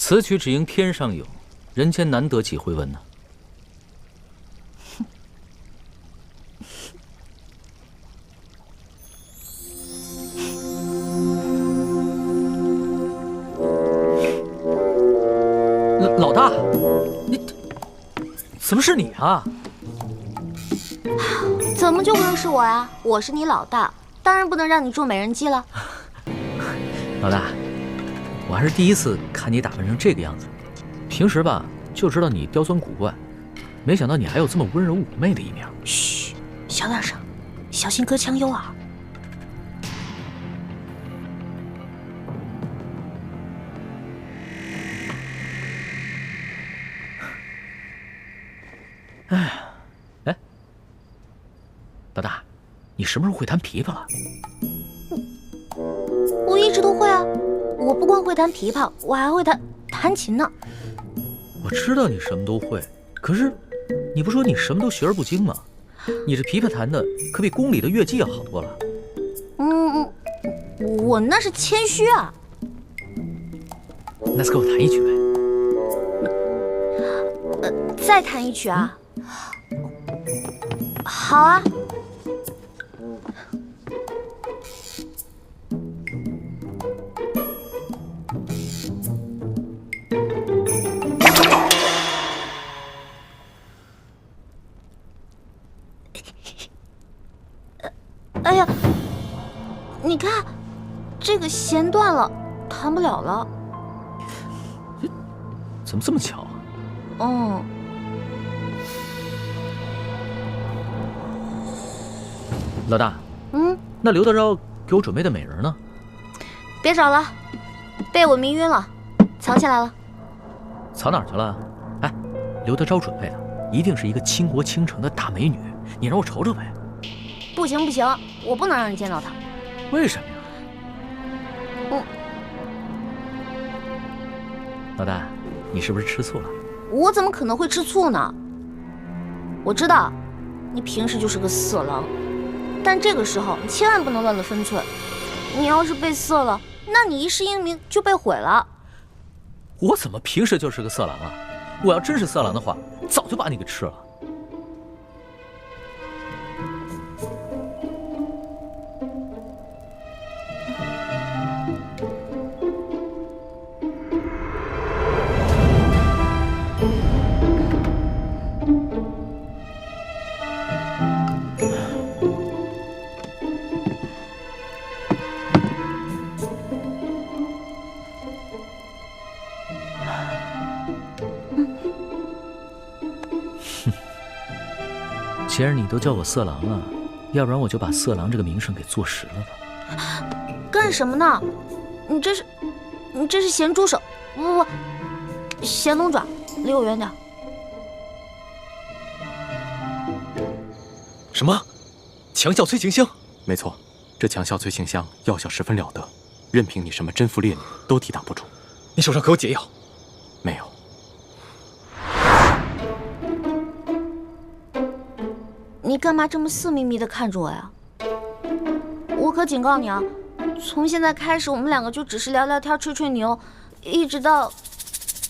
此曲只应天上有，人间难得几回闻呢。老大，你怎么是你啊？怎么就不能是我呀？我是你老大，当然不能让你住美人计了。老大，我还是第一次看你打扮成这个样子。平时吧，就知道你刁钻古怪，没想到你还有这么温柔妩媚的一面。嘘，小点声，小心隔墙有耳。哎，老大，你什么时候会弹琵琶了？我一直都会啊，我不光会弹琵琶，我还会弹琴呢。我知道你什么都会，可是你不说你什么都学而不精吗？你这琵琶弹的可比宫里的乐伎要好多了。我那是谦虚啊。那再给我弹一曲呗。再弹一曲啊？好啊。哎呀，你看，这个弦断了，弹不了了。怎么这么巧啊？老大，那刘德昭给我准备的美人呢？别找了，被我迷晕了，藏起来了。藏哪儿去了？哎，刘德昭准备的一定是一个倾国倾城的大美女，你让我瞅瞅呗。不行，我不能让你见到她。为什么呀？老大，你是不是吃醋了？我怎么可能会吃醋呢？我知道，你平时就是个色狼，但这个时候你千万不能乱了分寸。你要是被色了，那你一世英名就被毁了。我怎么平时就是个色狼啊？我要真是色狼的话，早就把你给吃了。既然你都叫我色狼了，要不然我就把色狼这个名声给坐实了吧。干什么呢？你这是咸猪手，不，咸龙爪，离我远点。什么？强效催情香？没错，这强效催情香药效十分了得，任凭你什么贞妇烈女都抵挡不住。你手上可有解药？没有。你干嘛这么色眯眯的看着我呀？我可警告你啊，从现在开始我们两个就只是聊聊天、吹吹牛，一直到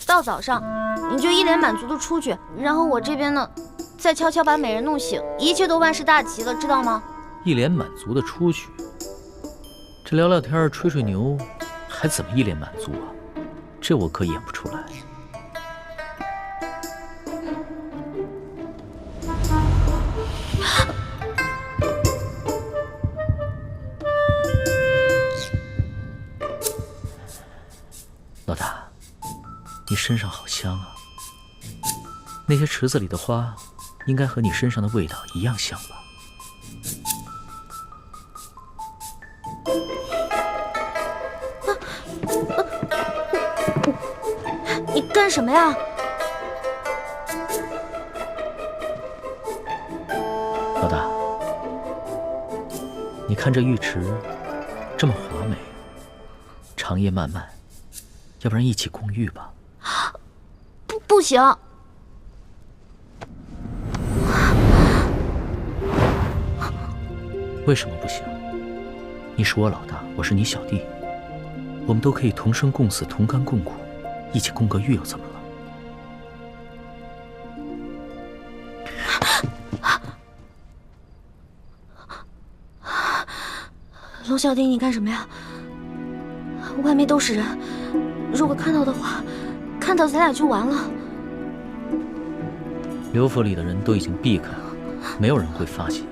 早上，你就一脸满足的出去，然后我这边呢，再悄悄把美人弄醒，一切都万事大吉了，知道吗？一脸满足的出去，这聊聊天、吹吹牛，还怎么一脸满足啊？这我可演不出来。老大，你身上好香啊！那些池子里的花，应该和你身上的味道一样香吧？你干什么呀？老大，你看这浴池这么华美，长夜漫漫，要不然一起共浴吧？不行。为什么不行？你是我老大，我是你小弟，我们都可以同生共死，同甘共苦，一起攻个玉又怎么了？龙小弟，你干什么呀？外面都是人，如果看到的话，看到咱俩就完了。刘府里的人都已经避开了，没有人会发现。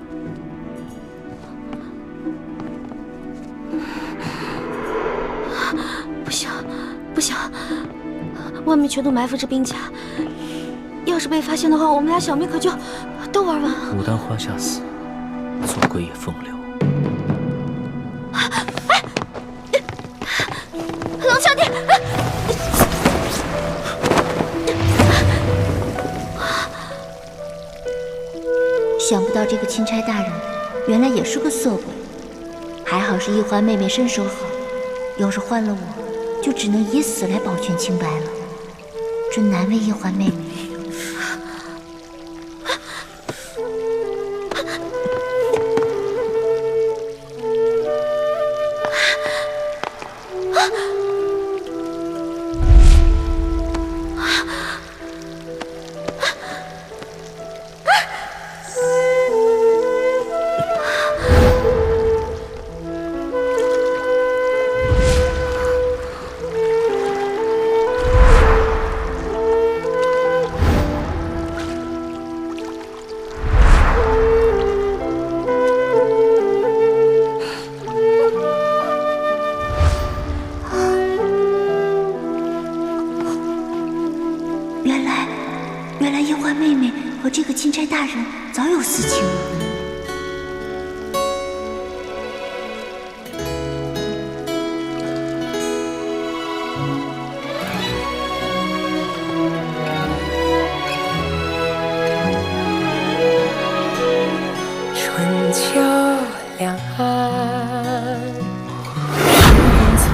不行，不行，外面全都埋伏着兵甲，要是被发现的话，我们俩小命可就都玩完了。牡丹花下死，做鬼也风流。龙小弟，想不到这个钦差大人原来也是个色鬼，还好是一环妹妹身手好，要是换了我，就只能以死来保全清白了，真难为一环妹妹。原来一环妹妹和这个钦差大人早有私情了。春秋两岸，水光最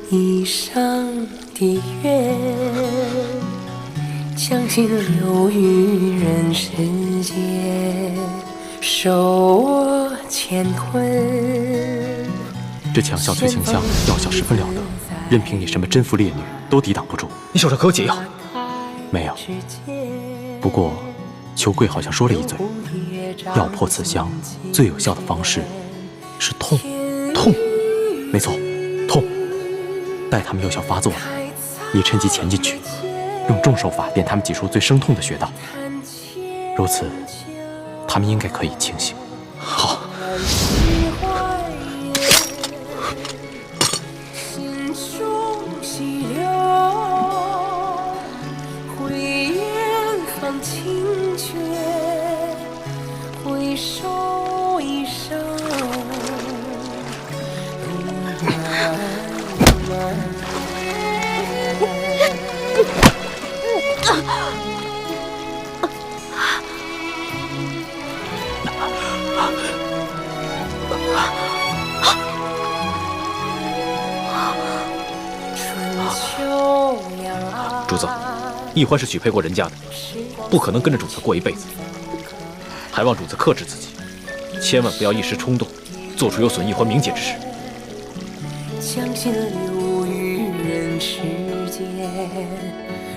近，一生的愿，将心留于人世间，守我乾坤。这强效催情香药效十分了得，任凭你什么贞妇烈女都抵挡不住。你手上可有解药？没有。不过，裘贵好像说了一嘴，要破此香，最有效的方式是痛。痛，没错，痛。待他们药效发作了，你趁机潜进去，用重手法电他们几处最生痛的穴道。如此，他们应该可以清醒。好。主子，易欢是许配过人家的，不可能跟着主子过一辈子，还望主子克制自己，千万不要一时冲动，做出有损易欢名节之事。将心留于人世间，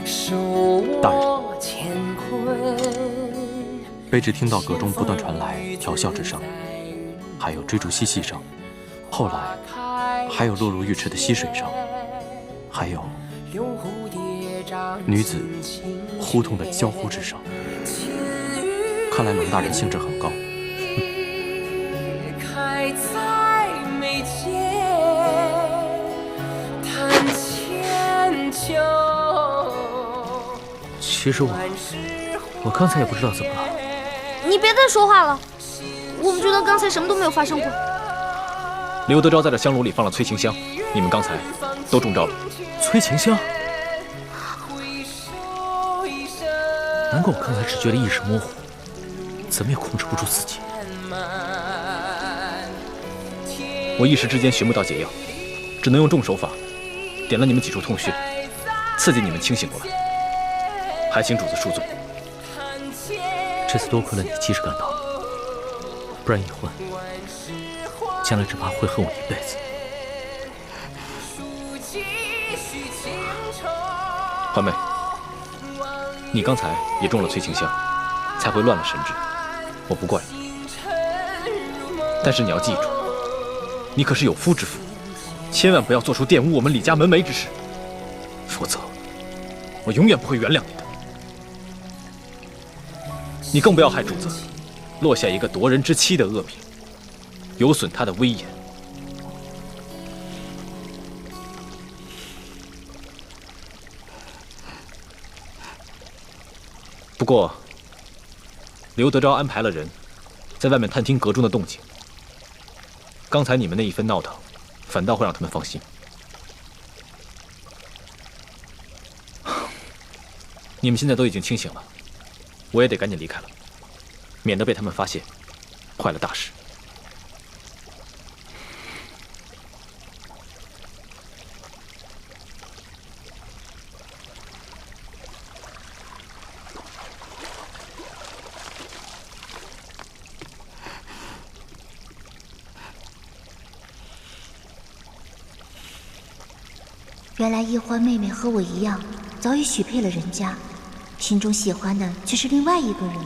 守我乾坤。卑职听到阁中不断传来调笑之声，还有追逐嬉戏声，后来还有落入浴池的溪水声，还有女子呼痛的娇呼之声。看来龙大人兴致很高。开在眉间，弹千秋。其实我刚才也不知道怎么了。你别再说话了，我们觉得刚才什么都没有发生过。刘德昭在这香炉里放了催情香，你们刚才都中招了。催情香？难怪我刚才只觉得意识模糊，怎么也控制不住自己。我一时之间寻不到解药，只能用重手法点了你们几处痛穴，刺激你们清醒过来。还请主子恕罪。这次多亏了你及时赶到，不然易欢将来只怕会恨我一辈子。环妹，你刚才也中了催情香，才会乱了神智，我不怪你。但是你要记住，你可是有夫之妇，千万不要做出玷污我们李家门楣之事，否则我永远不会原谅你的。你更不要害主子落下一个夺人之妻的恶名，有损他的威严。不过，刘德昭安排了人在外面探听阁中的动静。刚才你们那一番闹腾，反倒会让他们放心。你们现在都已经清醒了，我也得赶紧离开了，免得被他们发现，坏了大事。原来易欢妹妹和我一样，早已许配了人家，心中喜欢的却是另外一个人。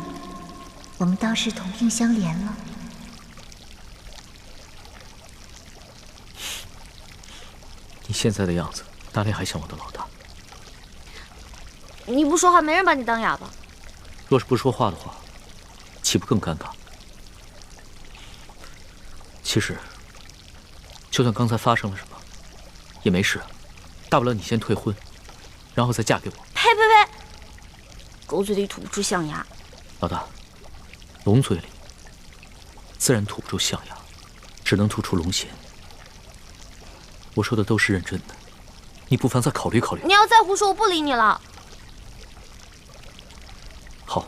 我们倒是同病相怜了。你现在的样子，哪里还像我的老大？你不说话，没人把你当哑巴。若是不说话的话，岂不更尴尬？其实，就算刚才发生了什么，也没事。大不了你先退婚，然后再嫁给我。呸呸呸！狗嘴里吐不出象牙。老大，龙嘴里自然吐不出象牙，只能吐出龙涎。我说的都是认真的，你不妨再考虑考虑。你要再胡说，我不理你了。好，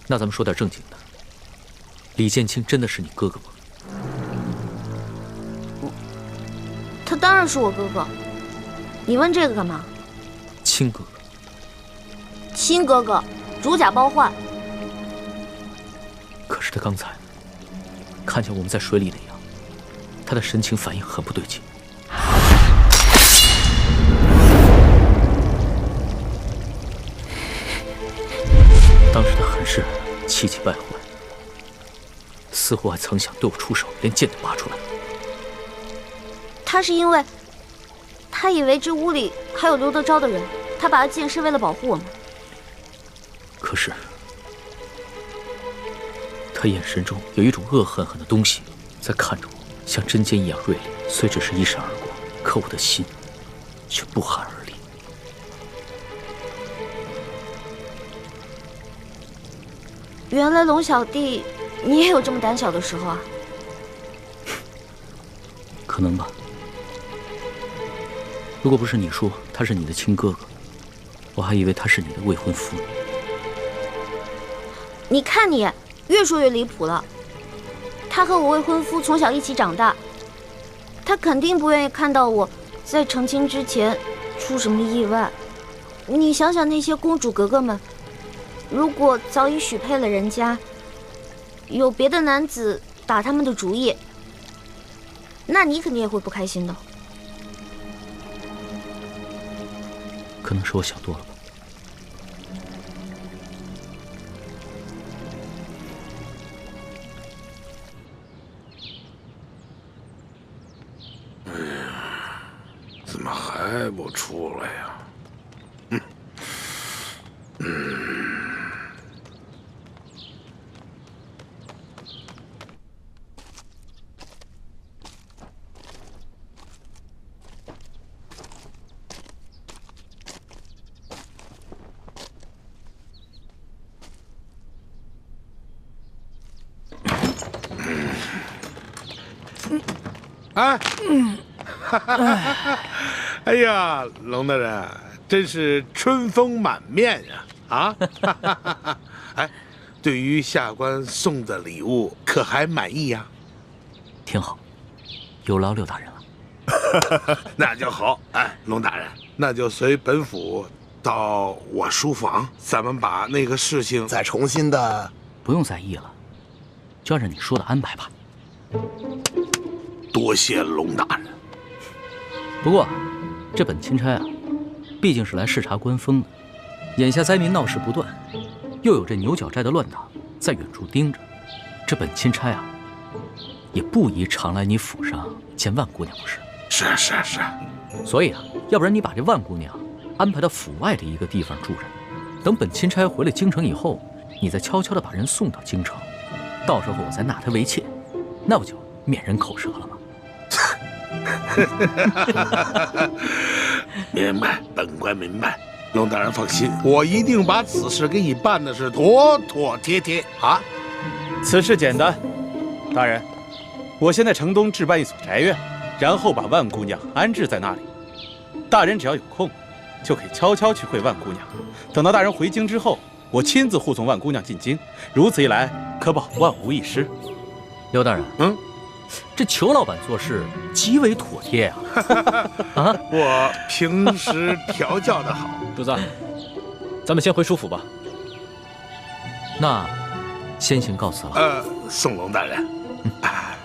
那咱们说点正经的。李建清真的是你哥哥吗？他当然是我哥哥。你问这个干嘛？亲哥哥。亲哥哥，如假包换。可是他刚才看见我们在水里那样，他的神情反应很不对劲。当时他很是气急败坏，似乎还曾想对我出手，连剑都拔出来。他是因为他以为这屋里还有刘德昭的人，他拔了剑是为了保护我们。可是他眼神中有一种恶狠狠的东西在看着我，像针尖一样锐利。虽只是一闪而过，可我的心却不寒而栗。原来龙小弟，你也有这么胆小的时候啊？可能吧。如果不是你说他是你的亲哥哥，我还以为他是你的未婚夫呢。你看你，越说越离谱了。他和我未婚夫从小一起长大，他肯定不愿意看到我在成亲之前出什么意外。你想想那些公主格格们，如果早已许配了人家，有别的男子打他们的主意，那你肯定也会不开心的。可能是我想多了吧。怎么还不出来呀？哎，哎呀，龙大人真是春风满面呀！啊，哎，对于下官送的礼物可还满意呀？挺好，有劳刘大人了。那就好。哎，龙大人，那就随本府到我书房，咱们把那个事情再重新的。不用在意了，就按照你说的安排吧。多谢龙大人。不过，这本钦差啊，毕竟是来视察官风的。眼下灾民闹事不断，又有这牛角寨的乱党在远处盯着，这本钦差啊，也不宜常来你府上见万姑娘，不是？是。所以啊，要不然你把这万姑娘安排到府外的一个地方住着，等本钦差回了京城以后，你再悄悄地把人送到京城，到时候我再纳她为妾，那不就免人口舌了吗？明白，本官明白。龙大人放心，我一定把此事给你办的是妥妥帖帖啊！此事简单，大人，我先在城东置办一所宅院，然后把万姑娘安置在那里。大人只要有空，就可以悄悄去会万姑娘。等到大人回京之后，我亲自护送万姑娘进京。如此一来，可保万无一失。刘大人，这裘老板做事极为妥帖呀！啊，我平时调教的好。主子，咱们先回书府吧。那先行告辞了。宋龙大人。哎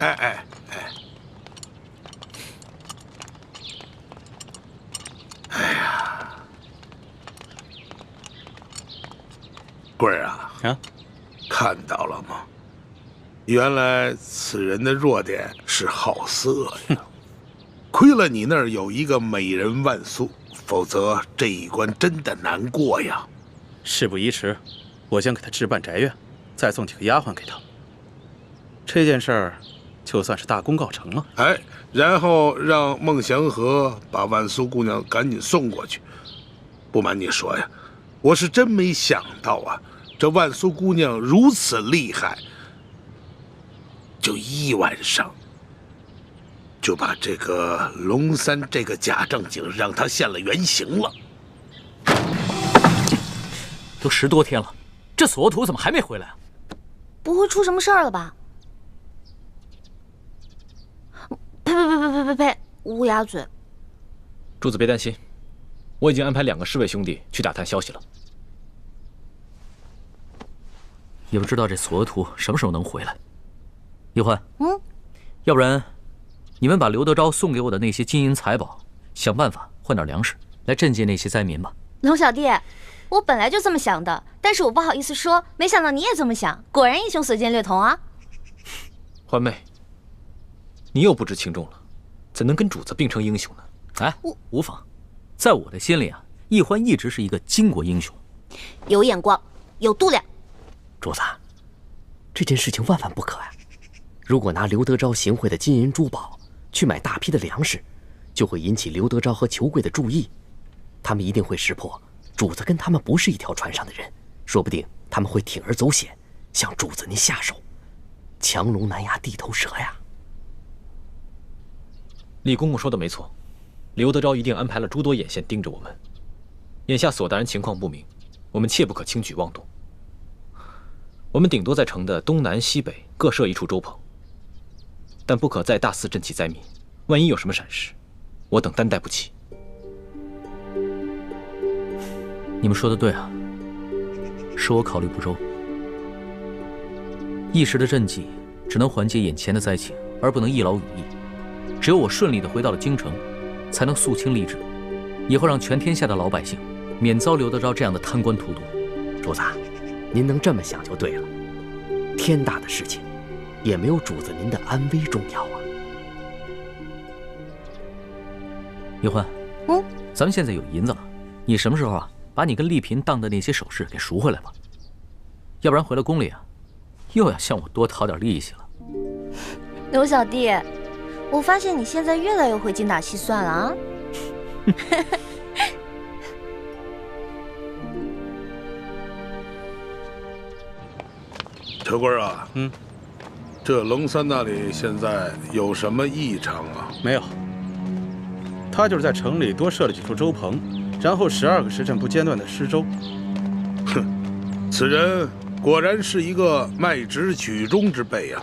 呀，贵儿啊，看到了吗？原来此人的弱点是好色呀。亏了你那儿有一个美人万苏，否则这一关真的难过呀。事不宜迟，我先给他置办宅院，再送几个丫鬟给他。这件事儿就算是大功告成了。然后让孟祥和把万苏姑娘赶紧送过去。不瞒你说呀，我是真没想到啊，这万苏姑娘如此厉害，就一晚上就把这个龙三这个假正经让他现了原形了。都10多天了，这索图怎么还没回来啊？不会出什么事儿了吧？呸！乌鸦嘴！主子别担心，我已经安排2个侍卫兄弟去打探消息了。也不知道这索额图什么时候能回来。叶欢，要不然你们把刘德昭送给我的那些金银财宝，想办法换点粮食来赈济那些灾民吧。龙小弟，我本来就这么想的，但是我不好意思说，没想到你也这么想，果然英雄所见略同啊。欢妹，你又不知轻重了，怎能跟主子并称英雄呢？无妨，在我的心里啊，易欢一直是一个巾帼英雄，有眼光，有度量。主子，这件事情万万不可啊！如果拿刘德昭行贿的金银珠宝去买大批的粮食，就会引起刘德昭和裘贵的注意，他们一定会识破主子跟他们不是一条船上的人，说不定他们会铤而走险，向主子您下手，强龙难压地头蛇呀！李公公说的没错，刘德昭一定安排了诸多眼线盯着我们。眼下索大人情况不明，我们切不可轻举妄动。我们顶多在城的东南西北各设一处粥棚，但不可再大肆赈济灾民，万一有什么闪失，我等担待不起。你们说的对啊，是我考虑不周。一时的赈济只能缓解眼前的灾情，而不能一劳永逸。只有我顺利地回到了京城，才能肃清吏治，以后让全天下的老百姓免遭刘德昭这样的贪官荼毒。主子，您能这么想就对了。天大的事情，也没有主子您的安危重要啊。叶欢，咱们现在有银子了，你什么时候啊，把你跟丽嫔当的那些首饰给赎回来吧，要不然回了宫里啊，又要向我多讨点利息了。刘小弟，我发现你现在越来越会精打细算了啊。裘贵啊，这龙三那里现在有什么异常啊？没有，他就是在城里多设了几处粥棚，然后12个时辰不间断的施粥。哼，此人果然是一个卖直举中之辈呀！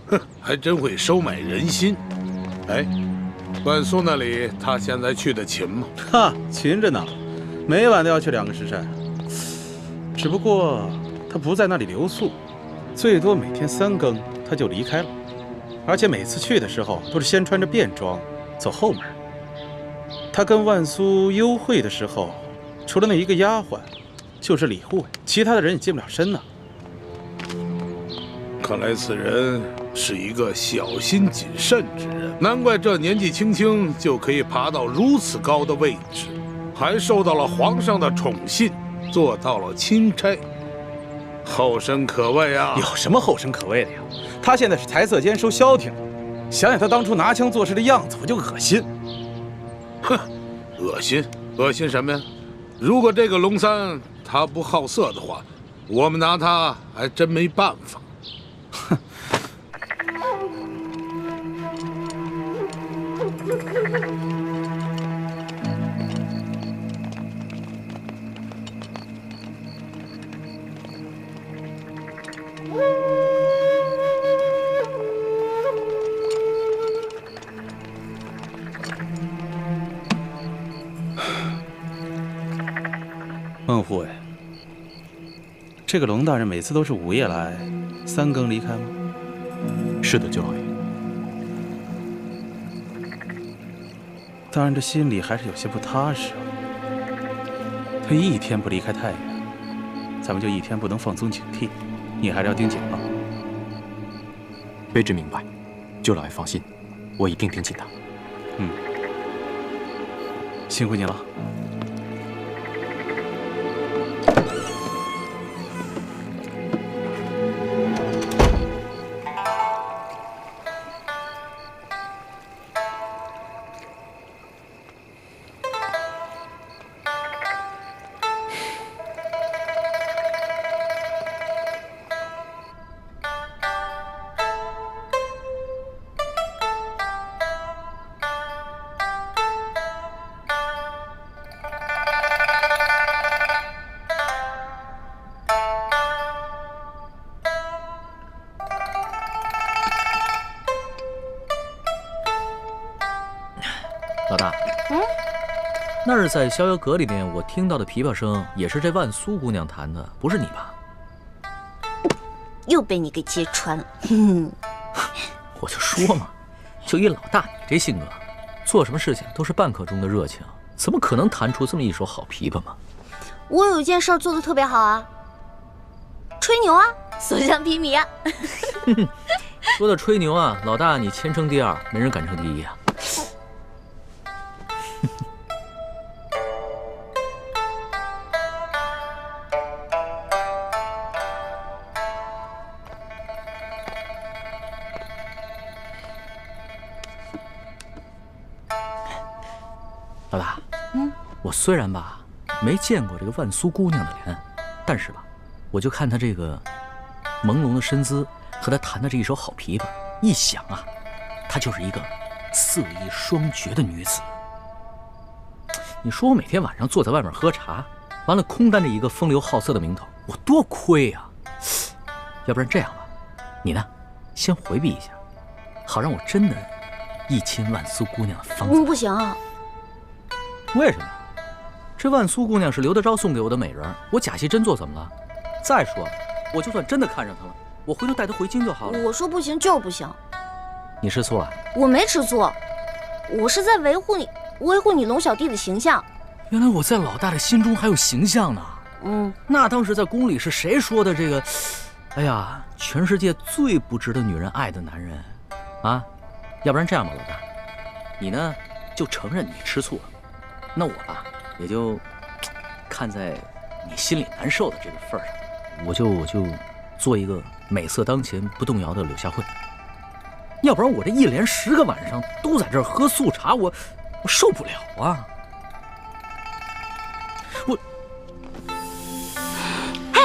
哼，还真会收买人心。哎，万苏那里他现在去的勤吗？勤着呢，每晚都要去2个时辰。只不过他不在那里留宿，最多每天3更他就离开了，而且每次去的时候都是先穿着便装走后门。他跟万苏幽会的时候，除了那一个丫鬟，就是李护卫，其他的人也近不了身呢。看来此人是一个小心谨慎之人，难怪这年纪轻轻就可以爬到如此高的位置，还受到了皇上的宠信，做到了钦差，后生可畏啊！有什么后生可畏的呀？他现在是财色兼收，消停了。想想他当初拿枪做事的样子，我就恶心。哼，恶心，恶心什么呀？如果这个龙三他不好色的话，我们拿他还真没办法。哼。孟护卫，这个龙大人每次都是午夜来，3更离开吗？是的，舅老爷。大人这心里还是有些不踏实啊。他一天不离开太原，咱们就一天不能放松警惕。你还是要盯紧了。卑职明白，舅老爷放心，我一定盯紧他。辛苦你了。老大，那是在逍遥阁里面我听到的琵琶声，也是这万苏姑娘弹的，不是你吧？又被你给揭穿了。我就说嘛，就以老大你这性格，做什么事情都是半刻钟的热情，怎么可能弹出这么一手好琵琶嘛？我有一件事做得特别好啊，吹牛啊，所向披靡啊。说到吹牛啊，老大你谦称第二，没人敢称第一啊。老大，我虽然吧没见过这个万苏姑娘的脸，但是吧，我就看她这个朦胧的身姿和她弹的这一手好琵琶，一想啊，她就是一个色艺双绝的女子。你说我每天晚上坐在外面喝茶，完了空担着一个风流好色的名头，我多亏啊！要不然这样吧，你呢，先回避一下，好让我真的一亲万苏姑娘的芳草。不行啊。为什么？这万苏姑娘是刘德昭送给我的美人，我假戏真做怎么了？再说了，我就算真的看上她了，我回头带她回京就好了。我说不行就是不行。你吃醋了？我没吃醋，我是在维护你龙小弟的形象。原来我在老大的心中还有形象呢。那当时在宫里是谁说的这个？哎呀，全世界最不值得女人爱的男人啊！要不然这样吧，老大，你呢就承认你吃醋了。那我吧，也就看在你心里难受的这个份上，我就做一个美色当前不动摇的柳下惠。要不然我这一连10个晚上都在这儿喝素茶，我受不了啊！哎，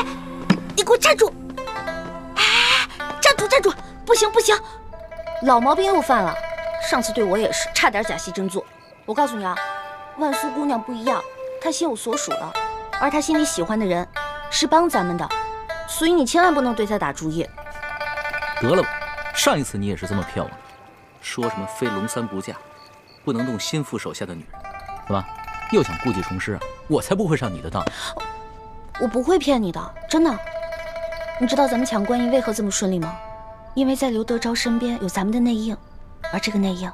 你给我站住！哎，站住！不行，老毛病又犯了。上次对我也是，差点假戏真做。我告诉你啊。万苏姑娘不一样，她心有所属的，而她心里喜欢的人是帮咱们的，所以你千万不能对她打主意。得了吧，上一次你也是这么骗我的，说什么非龙三不嫁，不能动心腹手下的女人，是吧？又想故技重施啊！我才不会上你的当。我不会骗你的，真的。你知道咱们抢官印为何这么顺利吗？因为在刘德昭身边有咱们的内应，而这个内应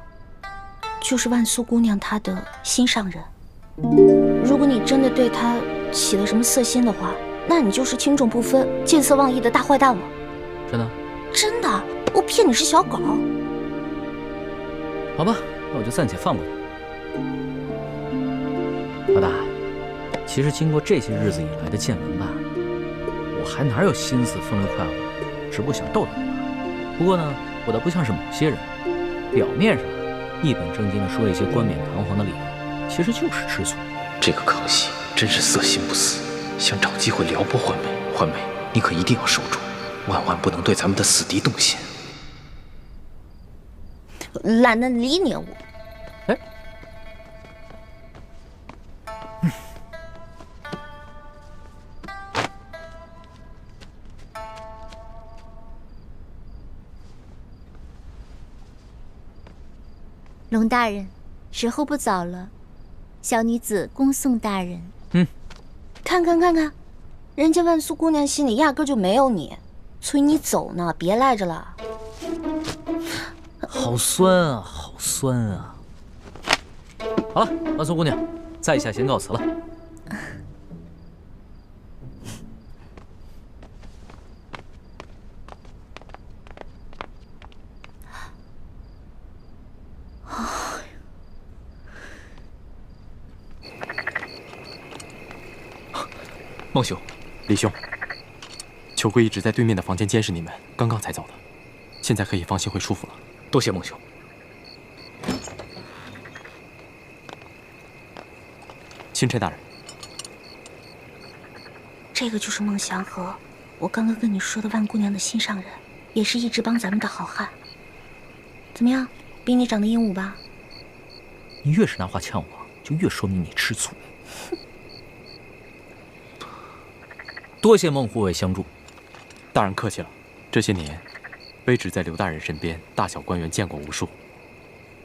就是万苏姑娘她的心上人。如果你真的对她起了什么色心的话，那你就是轻重不分、见色忘义的大坏蛋了。真的？真的，我骗你是小狗。好吧，那我就暂且放过你。老大，其实经过这些日子以来的见闻吧，我还哪有心思风流快活，只不过想逗逗你吧。不过呢，我倒不像是某些人，表面上一本正经的说一些冠冕堂皇的理由，其实就是吃醋。这个康熙真是色心不死，想找机会撩拨欢梅。欢梅，你可一定要守住，万万不能对咱们的死敌动心。懒得理你我。哎，龙大人，时候不早了，小女子恭送大人。看看，人家万苏姑娘心里压根就没有你，催你走呢，别赖着了。好酸啊，好酸啊！好了，万苏姑娘，在下先告辞了。孟兄，李兄，裘贵一直在对面的房间监视你们，刚刚才走的，现在可以放心回舒服了。多谢孟兄。钦差大人，这个就是孟祥和，我刚刚跟你说的万姑娘的心上人，也是一直帮咱们的好汉。怎么样，比你长得英武吧？你越是拿话呛我，就越说明你吃醋。多谢孟护卫相助。大人客气了。这些年，卑职在刘大人身边，大小官员见过无数，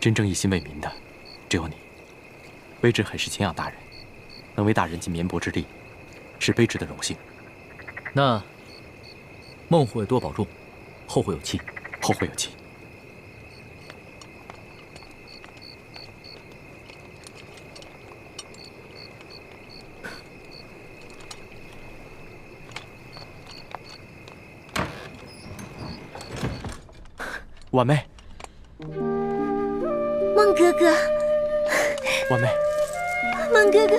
真正一心为民的，只有你。卑职很是敬仰大人，能为大人尽绵薄之力，是卑职的荣幸。那孟护卫多保重，后会有期。后会有期。婉妹，孟哥哥，婉妹，孟哥哥，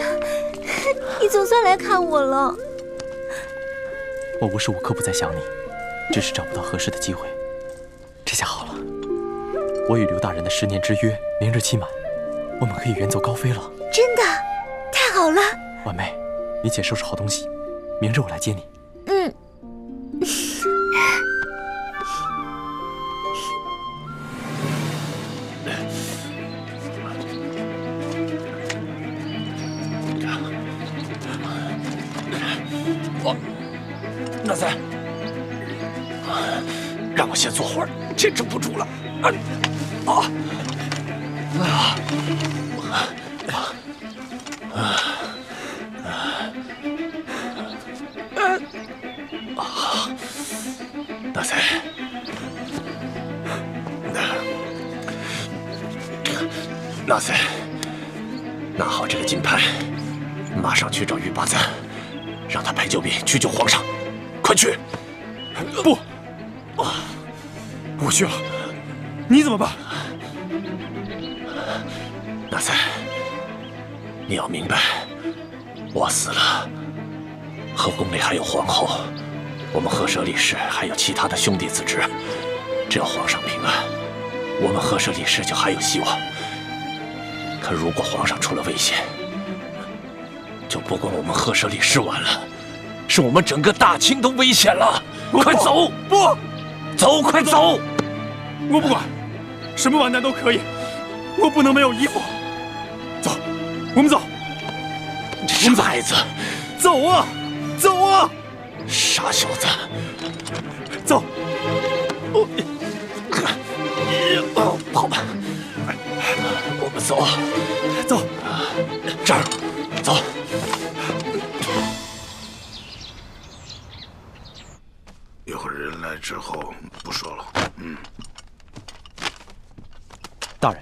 你总算来看我了。我无时无刻不在想你，只是找不到合适的机会。这下好了，我与刘大人的10年之约明日期满，我们可以远走高飞了。真的，太好了。婉妹，你且收拾好东西，明日我来接你。嗯。那三，让我先坐会儿，坚持不住了。那三，那三，拿好这个金牌，马上去找玉八赞，让他派救兵去救皇上。快去！不，我去了，你怎么办？纳赛，你要明白，我死了，后宫里还有皇后，我们赫舍李氏还有其他的兄弟子侄，只要皇上平安，我们赫舍李氏就还有希望。可如果皇上出了危险，就不光我们赫舍李氏完了。是我们整个大清都危险了！快走！不，走，快走！我不管，什么完蛋都可以，我不能没有衣服。走，我们走。这傻孩子，走啊，走啊！傻小子，走。跑吧，我们走，走，这儿，走。一会儿人来之后不说了。大人，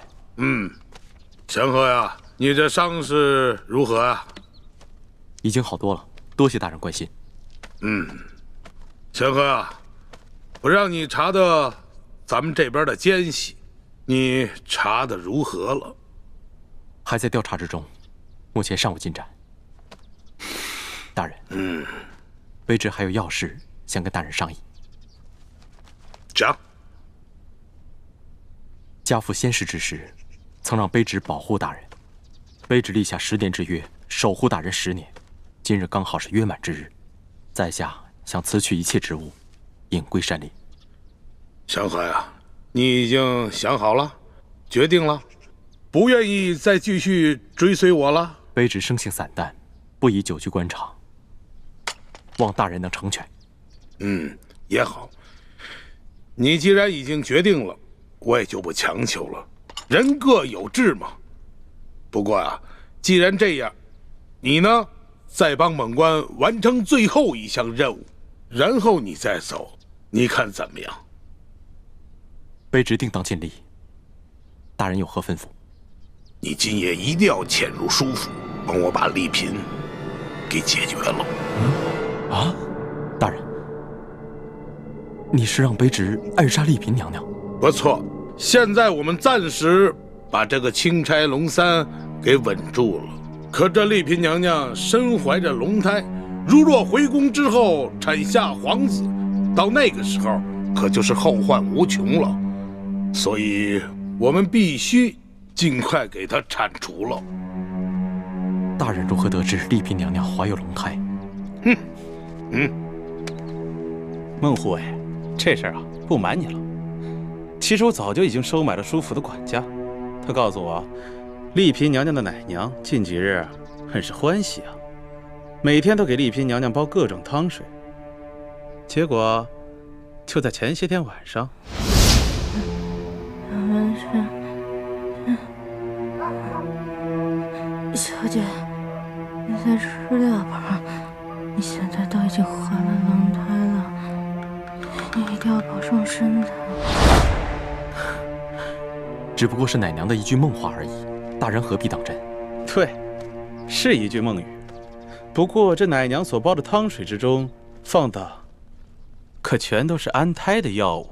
祥和呀，你这伤势如何啊？已经好多了，多谢大人关心。祥和啊，我让你查的咱们这边的奸细，你查的如何了？还在调查之中，目前尚无进展。大人，卑职还有要事想跟大人商议。讲。家父先世之时，曾让卑职保护大人，卑职立下10年之约，守护大人10年。今日刚好是约满之日，在下想辞去一切职务，隐归山林。祥和呀，你已经想好了，决定了，不愿意再继续追随我了？卑职生性散淡，不宜久居官场，望大人能成全。也好。你既然已经决定了，我也就不强求了，人各有志嘛。不过啊，既然这样，你呢，再帮本官完成最后一项任务，然后你再走，你看怎么样？卑职定当尽力。大人有何吩咐？你今夜一定要潜入书府，帮我把丽嫔给解决了。大人，你是让卑职暗杀丽嫔娘娘？不错，现在我们暂时把这个钦差龙三给稳住了。可这丽嫔娘娘身怀着龙胎，如若回宫之后产下皇子，到那个时候可就是后患无穷了。所以我们必须尽快给她铲除了。大人如何得知丽嫔娘娘怀有龙胎？孟护卫，这事儿啊，不瞒你了。其实我早就已经收买了书府的管家，他告诉我，丽嫔娘娘的奶娘近几日很是欢喜啊，每天都给丽嫔娘娘煲各种汤水。结果，就在前些天晚上，小姐，你再吃点吧，你现在都已经怀了龙胎了，你一定要保重身体。只不过是奶娘的一句梦话而已，大人何必当真？对，是一句梦语。不过这奶娘所煲的汤水之中放的，可全都是安胎的药物。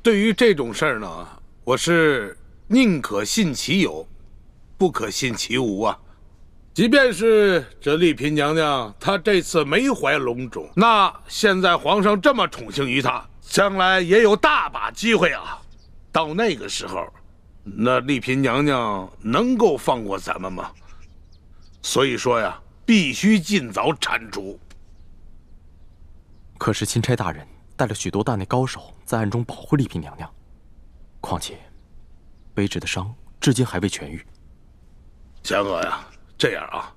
对于这种事儿呢，我是宁可信其有，不可信其无啊。即便是这丽嫔娘娘她这次没怀龙种，那现在皇上这么宠幸于她，将来也有大把机会啊。到那个时候，那丽嫔娘娘能够放过咱们吗？所以说呀，必须尽早铲除。可是钦差大人带了许多大内高手在暗中保护丽嫔娘娘，况且卑职的伤至今还未痊愈。祥和呀，这样啊，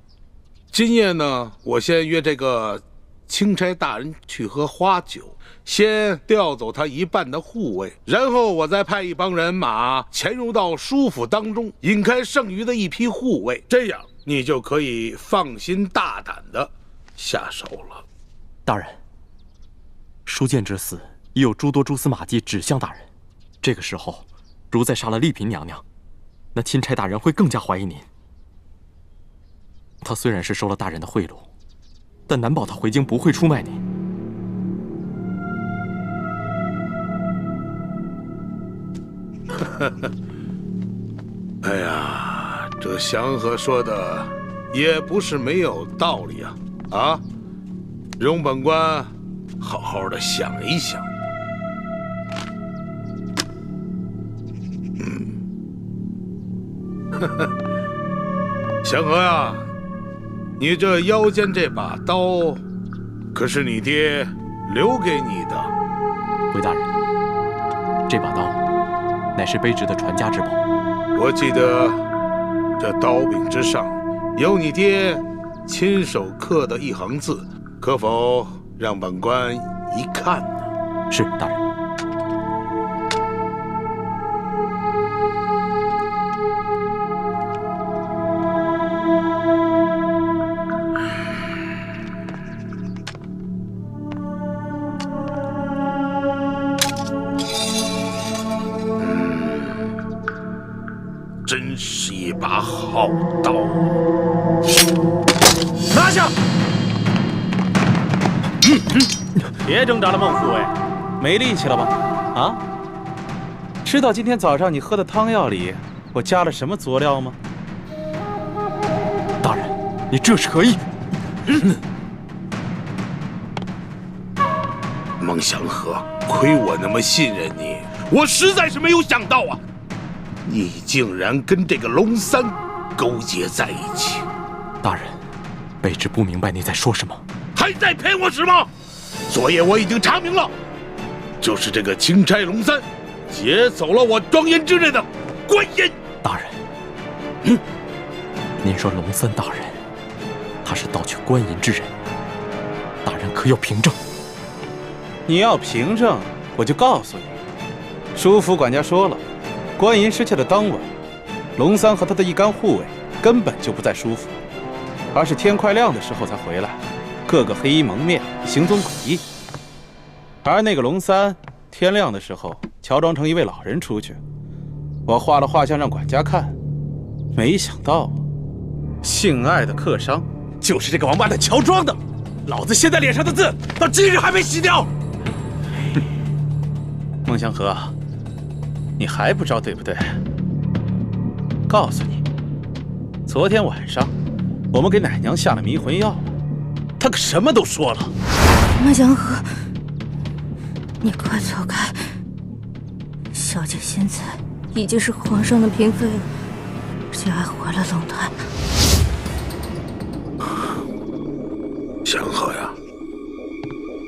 今夜呢，我先约这个钦差大人去喝花酒，先调走他一半的护卫，然后我再派一帮人马潜入到书府当中，引开剩余的一批护卫，这样你就可以放心大胆的下手了。大人，书剑之死已有诸多蛛丝马迹指向大人，这个时候如再杀了丽嫔娘娘，那钦差大人会更加怀疑您。他虽然是收了大人的贿赂，但难保他回京不会出卖您。哎呀，这祥和说的也不是没有道理啊！啊，容本官好好的想一想。祥和呀，你这腰间这把刀，可是你爹留给你的。回大人，这把刀乃是卑职的传家之宝。我记得这刀柄之上有你爹亲手刻的一行字，可否让本官一看呢？是，大人。把好刀。拿下！别挣扎了，孟府卫，没力气了吧？啊？知道今天早上你喝的汤药里我加了什么佐料吗？大人，你这是何意？孟祥和，亏我那么信任你，我实在是没有想到啊，你竟然跟这个龙三勾结在一起。大人，卑职不明白你在说什么。还在骗我是吗？昨夜我已经查明了，就是这个钦差龙三劫走了我庄严之内的观音。大人，您说龙三大人，他是盗取观音之人，大人可有凭证？你要凭证，我就告诉你。舒府管家说了，观音失窃的当晚，龙三和他的一干护卫根本就不在舒府，而是天快亮的时候才回来，个个黑衣蒙面，行踪诡异。而那个龙三，天亮的时候乔装成一位老人出去，我画了画像让管家看，没想到，性爱的客商就是这个王八蛋乔装的，老子现在脸上的字到今日还没洗掉。孟祥和，你还不知道对不对？告诉你，昨天晚上我们给奶娘下了迷魂药，她可什么都说了。孟祥和，你快走开！小姐现在已经是皇上的嫔妃了，而且还回了龙台。祥和呀，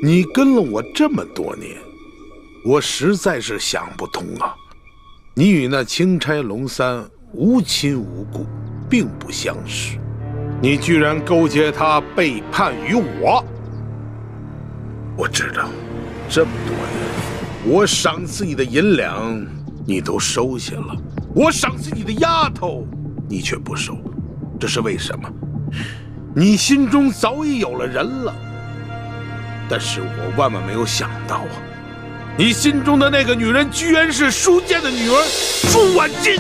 你跟了我这么多年，我实在是想不通啊！你与那钦差龙三无亲无故，并不相识，你居然勾结他背叛于我！我知道，这么多年，我赏赐你的银两你都收下了，我赏赐你的丫头你却不收，这是为什么？你心中早已有了人了，但是我万万没有想到啊！你心中的那个女人，居然是舒剑的女儿舒婉金。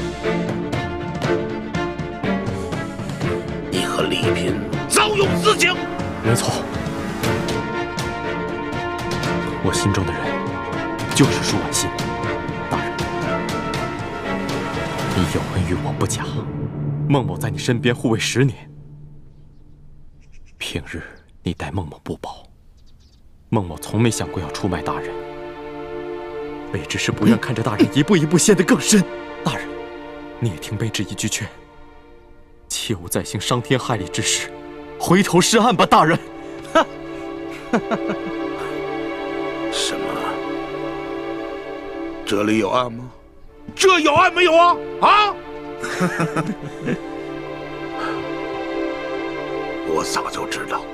你和丽嫔早有私情。没错，我心中的人就是舒婉心。大人，你有恩于我不假，孟某在你身边护卫10年，平日你待孟某不薄，孟某从没想过要出卖大人。卑职是不愿看着大人一步一步陷得更深。大人，你也听卑职一句劝，切勿再行伤天害理之事，回头是岸吧，大人。什么？这里有岸吗？这有岸没有啊？啊！我早就知道了。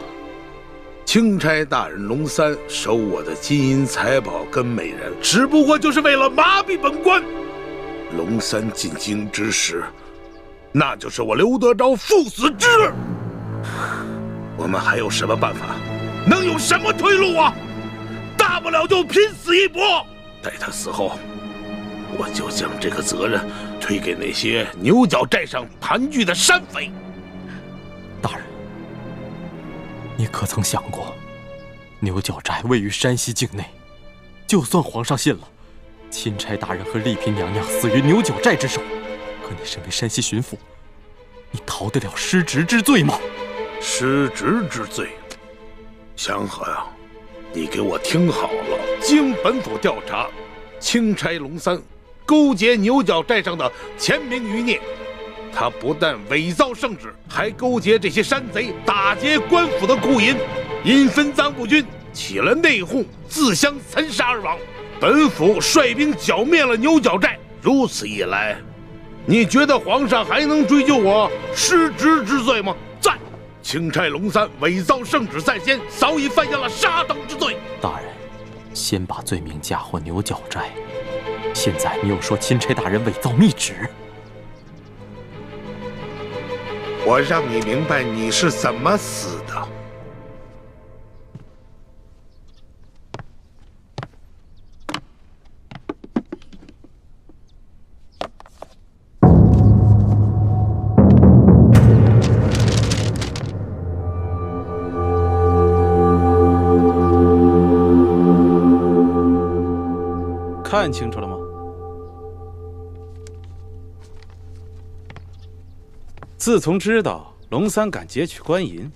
钦差大人龙三收我的金银财宝跟美人，只不过就是为了麻痹本官。龙三进京之时，那就是我刘德昭赴死之日。我们还有什么办法？能有什么退路啊？大不了就拼死一搏。待他死后，我就将这个责任推给那些牛角寨上盘踞的山匪。大人，你可曾想过，牛角寨位于山西境内，就算皇上信了，钦差大人和丽嫔娘娘死于牛角寨之手，可你身为山西巡抚，你逃得了失职之罪吗？失职之罪，祥和呀，你给我听好了，经本府调查，钦差龙三勾结牛角寨上的前明余孽，他不但伪造圣旨，还勾结这些山贼打劫官府的库银，因分赃不均，起了内讧，自相残杀而亡。本府率兵剿灭了牛角寨，如此一来，你觉得皇上还能追究我失职之罪吗？在钦差龙三伪造圣旨在先，早已犯下了杀等之罪。大人，先把罪名嫁祸牛角寨，现在你又说钦差大人伪造密旨，我让你明白你是怎么死的。看清楚了吗？自从知道龙三敢劫取官银，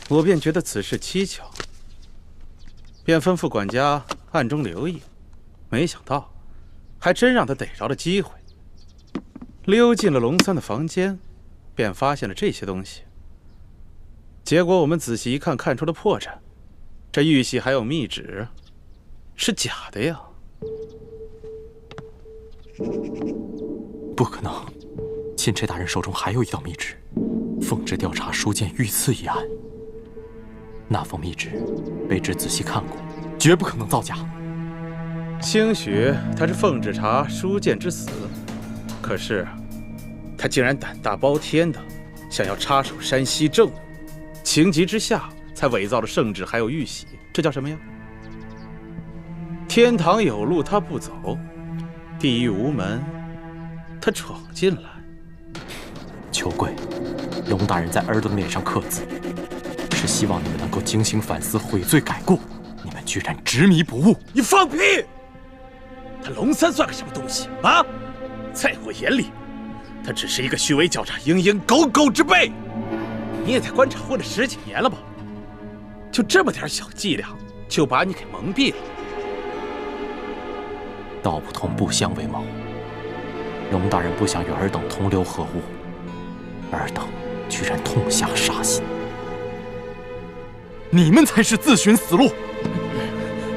我便觉得此事蹊跷，便吩咐管家暗中留意。没想到，还真让他逮着了机会，溜进了龙三的房间，便发现了这些东西。结果我们仔细一看，看出了破绽，这玉玺还有密旨，是假的呀！不可能，钦差大人手中还有一道密旨，奉旨调查书剑遇刺一案。那封密旨，卑职仔细看过，绝不可能造假。兴许他是奉旨查书剑之死，可是他竟然胆大包天的想要插手山西政务，情急之下才伪造了圣旨还有玉玺，这叫什么呀？天堂有路他不走，地狱无门他闯进来。求贵，龙大人在儿子的脸上刻字，是希望你们能够警醒反思，悔罪改过。你们居然执迷不悟！你放屁！他龙三算个什么东西啊？在我眼里，他只是一个虚伪狡诈、蝇营狗苟之辈。你也在官场混了10几年了吧？就这么点小伎俩，就把你给蒙蔽了。道不同不相为谋。龙大人不想与尔等同流合污，尔等居然痛下杀心。你们才是自寻死路！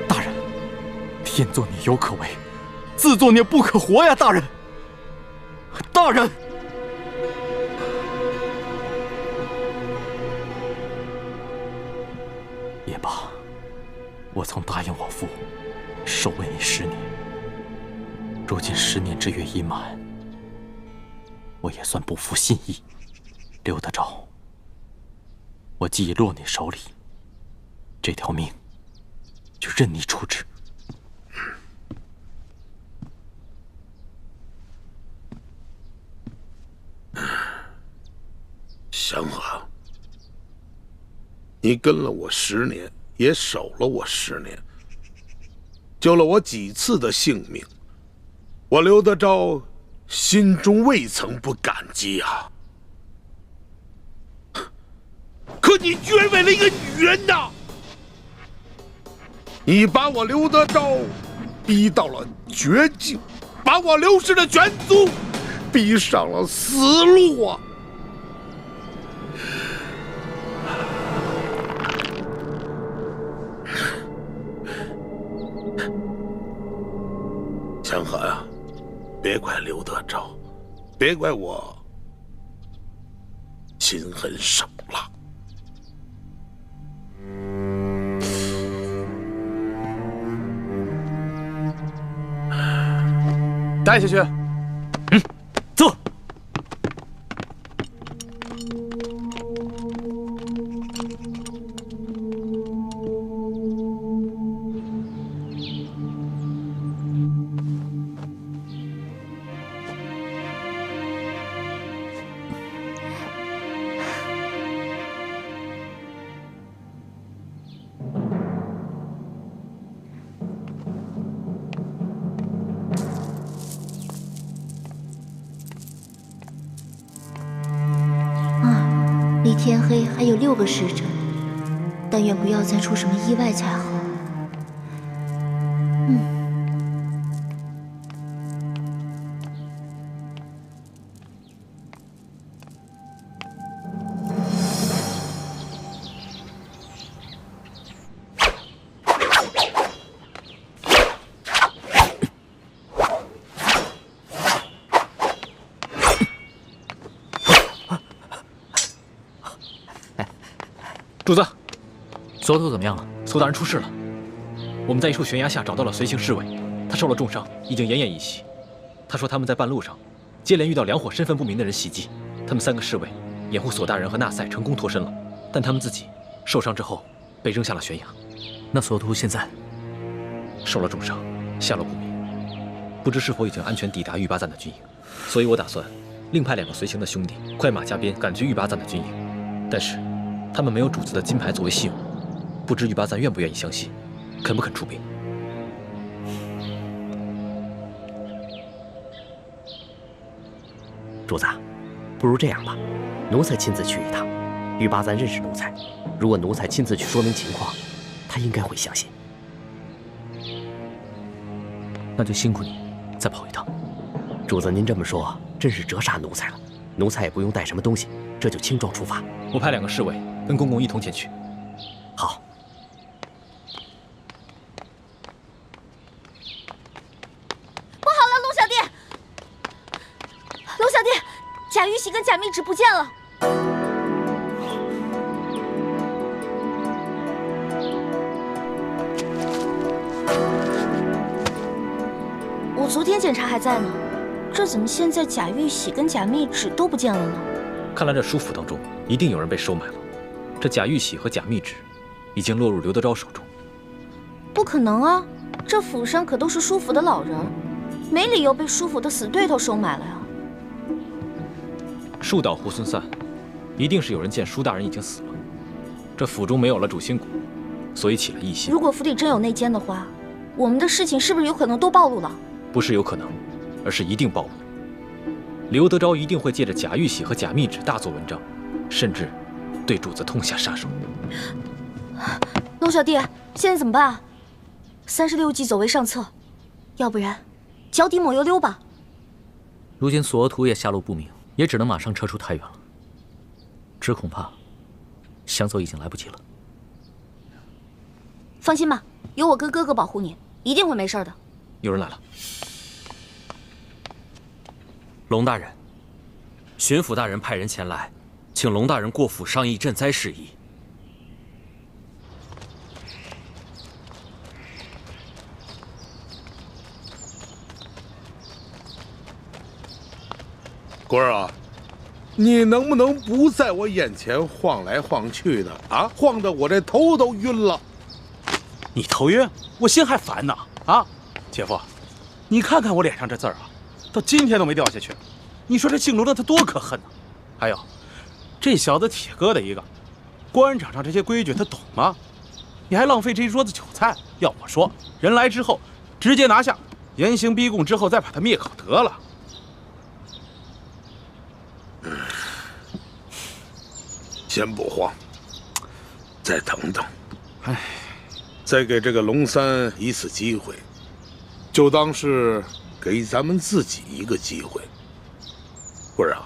大人，天作孽犹可为，自作孽不可活呀！大人，大人！也罢，我曾答应我父，守卫你10年。如今10年之约已满，我也算不负信义。刘德昭，我既已落你手里，这条命就任你处置。祥和，你跟了我10年，也守了我10年，救了我几次的性命，我刘德昭心中未曾不感激啊！可你居然为了一个女人呐！你把我刘德昭逼到了绝境，把我刘氏的全族逼上了死路啊！祥和啊，别怪刘德昭，别怪我心狠手辣。带下去。走。离天黑还有6个时辰，但愿不要再出什么意外才好。主子，所头怎么样了？苏大人出事了。我们在一处悬崖下找到了随行侍卫，他受了重伤，已经奄奄一息。他说他们在半路上接连遇到2伙身份不明的人袭击，他们3个侍卫掩护索大人和纳赛成功脱身了，但他们自己受伤之后被扔下了悬崖。那所头现在受了重伤，下落不明，不知是否已经安全抵达玉巴赞的军营。所以我打算另派2个随行的兄弟快马加鞭赶去玉巴赞的军营，但是他们没有主子的金牌作为信物，不知玉巴赞愿不愿意相信，肯不肯出兵？主子，不如这样吧，奴才亲自去一趟。玉八赞认识奴才，如果奴才亲自去说明情况，他应该会相信。那就辛苦你，再跑一趟。主子，您这么说，真是折煞奴才了。奴才也不用带什么东西，这就轻装出发。我派2个侍卫跟公公一同前去。好。不好了，龙小弟！龙小弟，贾玉玺跟贾密旨不见了。我昨天检查还在呢，这怎么现在贾玉玺跟贾密旨都不见了呢？看来这书府当中一定有人被收买了。这贾玉玺和贾密旨已经落入刘德昭手中。不可能啊，这府上可都是舒府的老人，没理由被舒府的死对头收买了呀。树倒猢狲散，一定是有人见舒大人已经死了，这府中没有了主心骨，所以起了异心。如果府里真有内奸的话，我们的事情是不是有可能都暴露了？不是有可能，而是一定暴露。刘德昭一定会借着贾玉玺和贾密旨大做文章，甚至对主子痛下杀手。龙小弟，现在怎么办啊？36计走为上策，要不然脚底抹油溜吧。如今索额图也下落不明，也只能马上撤出太原了。只恐怕想走已经来不及了。放心吧，有我跟哥哥保护你，一定会没事的。有人来了。龙大人，巡抚大人派人前来，请龙大人过府商议赈灾事宜。官儿啊，你能不能不在我眼前晃来晃去的啊？晃得我这头都晕了。你头晕，我心还烦呢。啊，姐夫，你看看我脸上这字儿啊，到今天都没掉下去。你说这姓龙的他多可恨呢！还有，这小子铁疙瘩一个，官场上这些规矩他懂吗？你还浪费这一桌子酒菜。要我说，人来之后直接拿下，严刑逼供之后再把他灭口得了。先不慌，再等等。哎，再给这个龙三一次机会，就当是给咱们自己一个机会。不是啊，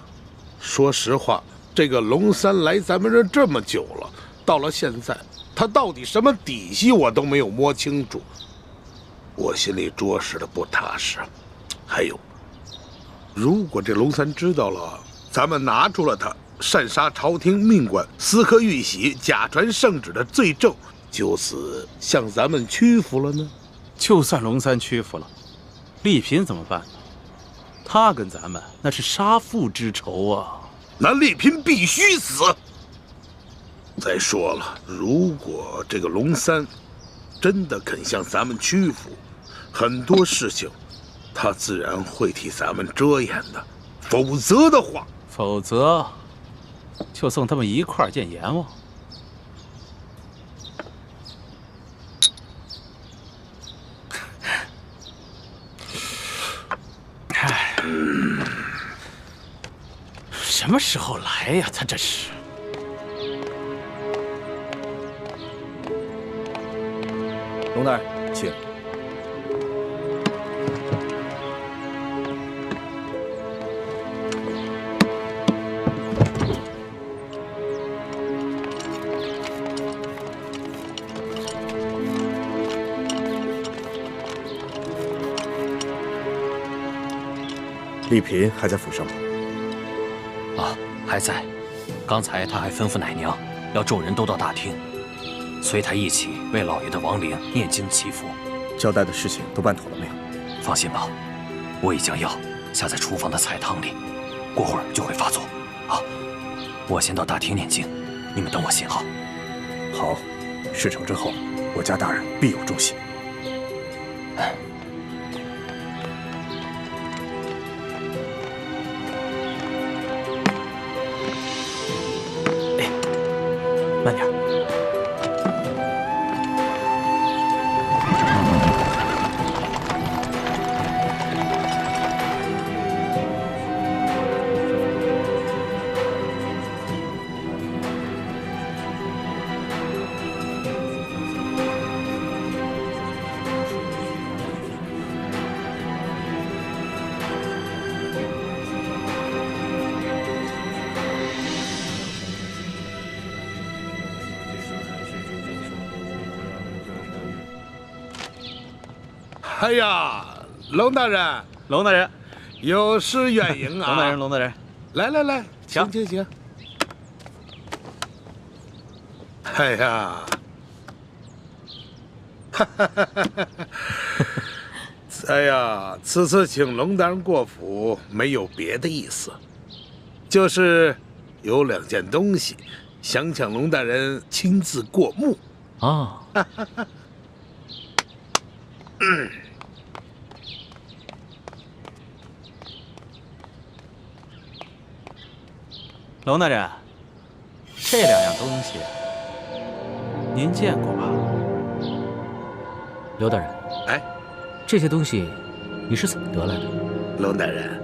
说实话，这个龙三来咱们这这么久了，到了现在，他到底什么底细我都没有摸清楚，我心里着实的不踏实。还有，如果这龙三知道了，咱们拿出了他擅杀朝廷命官、私刻玉玺、假传圣旨的罪证，就此向咱们屈服了呢？就算龙三屈服了，丽嫔怎么办呢？他跟咱们那是杀父之仇啊！那丽嫔必须死。再说了，如果这个龙三真的肯向咱们屈服，很多事情他自然会替咱们遮掩的。否则就送他们一块儿见阎王。唉，什么时候来呀？他这是。龙大人，请。丽嫔还在府上吗？啊，还在。刚才他还吩咐奶娘，要众人都到大厅，随他一起为老爷的亡灵念经祈福。交代的事情都办妥了没有？放心吧，我已将药下在厨房的菜汤里，过会儿就会发作。啊，我先到大厅念经，你们等我信号。好，事成之后，我家大人必有重喜。慢点。哎呀，龙大人，龙大人，有失远迎啊！龙大人，龙大人，来，请。哎呀，哎呀，此次请龙大人过府，没有别的意思，就是有2件东西，想请龙大人亲自过目。啊。龙大人，这2样东西您见过吧？刘大人，哎，这些东西你是怎么得来的？龙大人，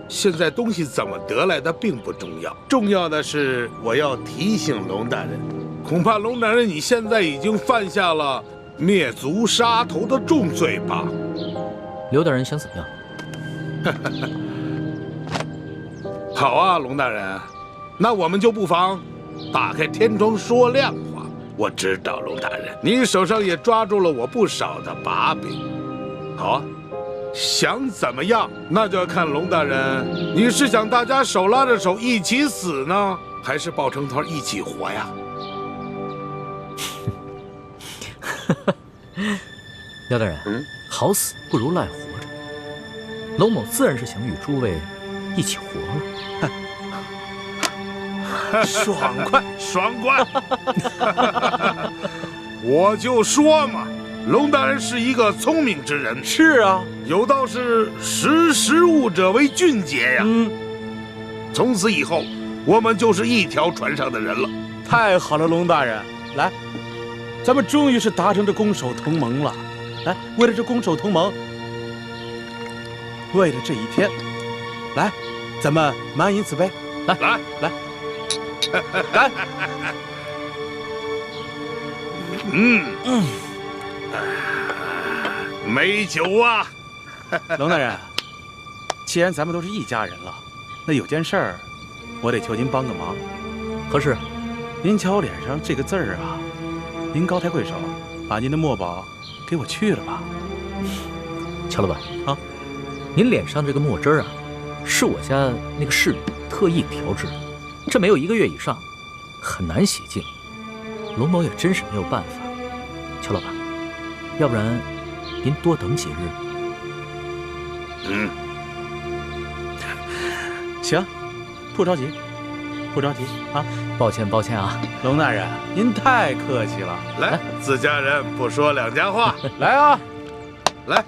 现在东西怎么得来的并不重要，重要的是我要提醒龙大人，恐怕龙大人你现在已经犯下了灭族杀头的重罪吧？刘大人想怎么样？好啊，龙大人，那我们就不妨打开天窗说亮话。我知道，龙大人，你手上也抓住了我不少的把柄。好啊，想怎么样，那就要看龙大人，你是想大家手拉着手一起死呢，还是抱成团一起活呀？廖大人，好死不如赖活着。龙某自然是想与诸位一起活了。爽快，爽快！我就说嘛，龙大人是一个聪明之人。是啊，有道是识时务者为俊杰呀。从此以后，我们就是一条船上的人了。太好了，龙大人，来，咱们终于是达成这攻守同盟了。来，为了这攻守同盟，为了这一天，来，咱们满饮此杯。来。来，美酒啊！龙大人，既然咱们都是一家人了，那有件事儿，我得求您帮个忙。何事？您瞧我脸上这个字儿啊，您高抬贵手，把您的墨宝给我去了吧。乔老板啊，您脸上这个墨汁儿啊，是我家那个侍女特意调制的，这没有1个月以上，很难洗净。龙某也真是没有办法。乔老板，要不然您多等几日。行，不着急啊。抱歉啊，龙大人，您太客气了。来，自家人不说两家话。来啊，来。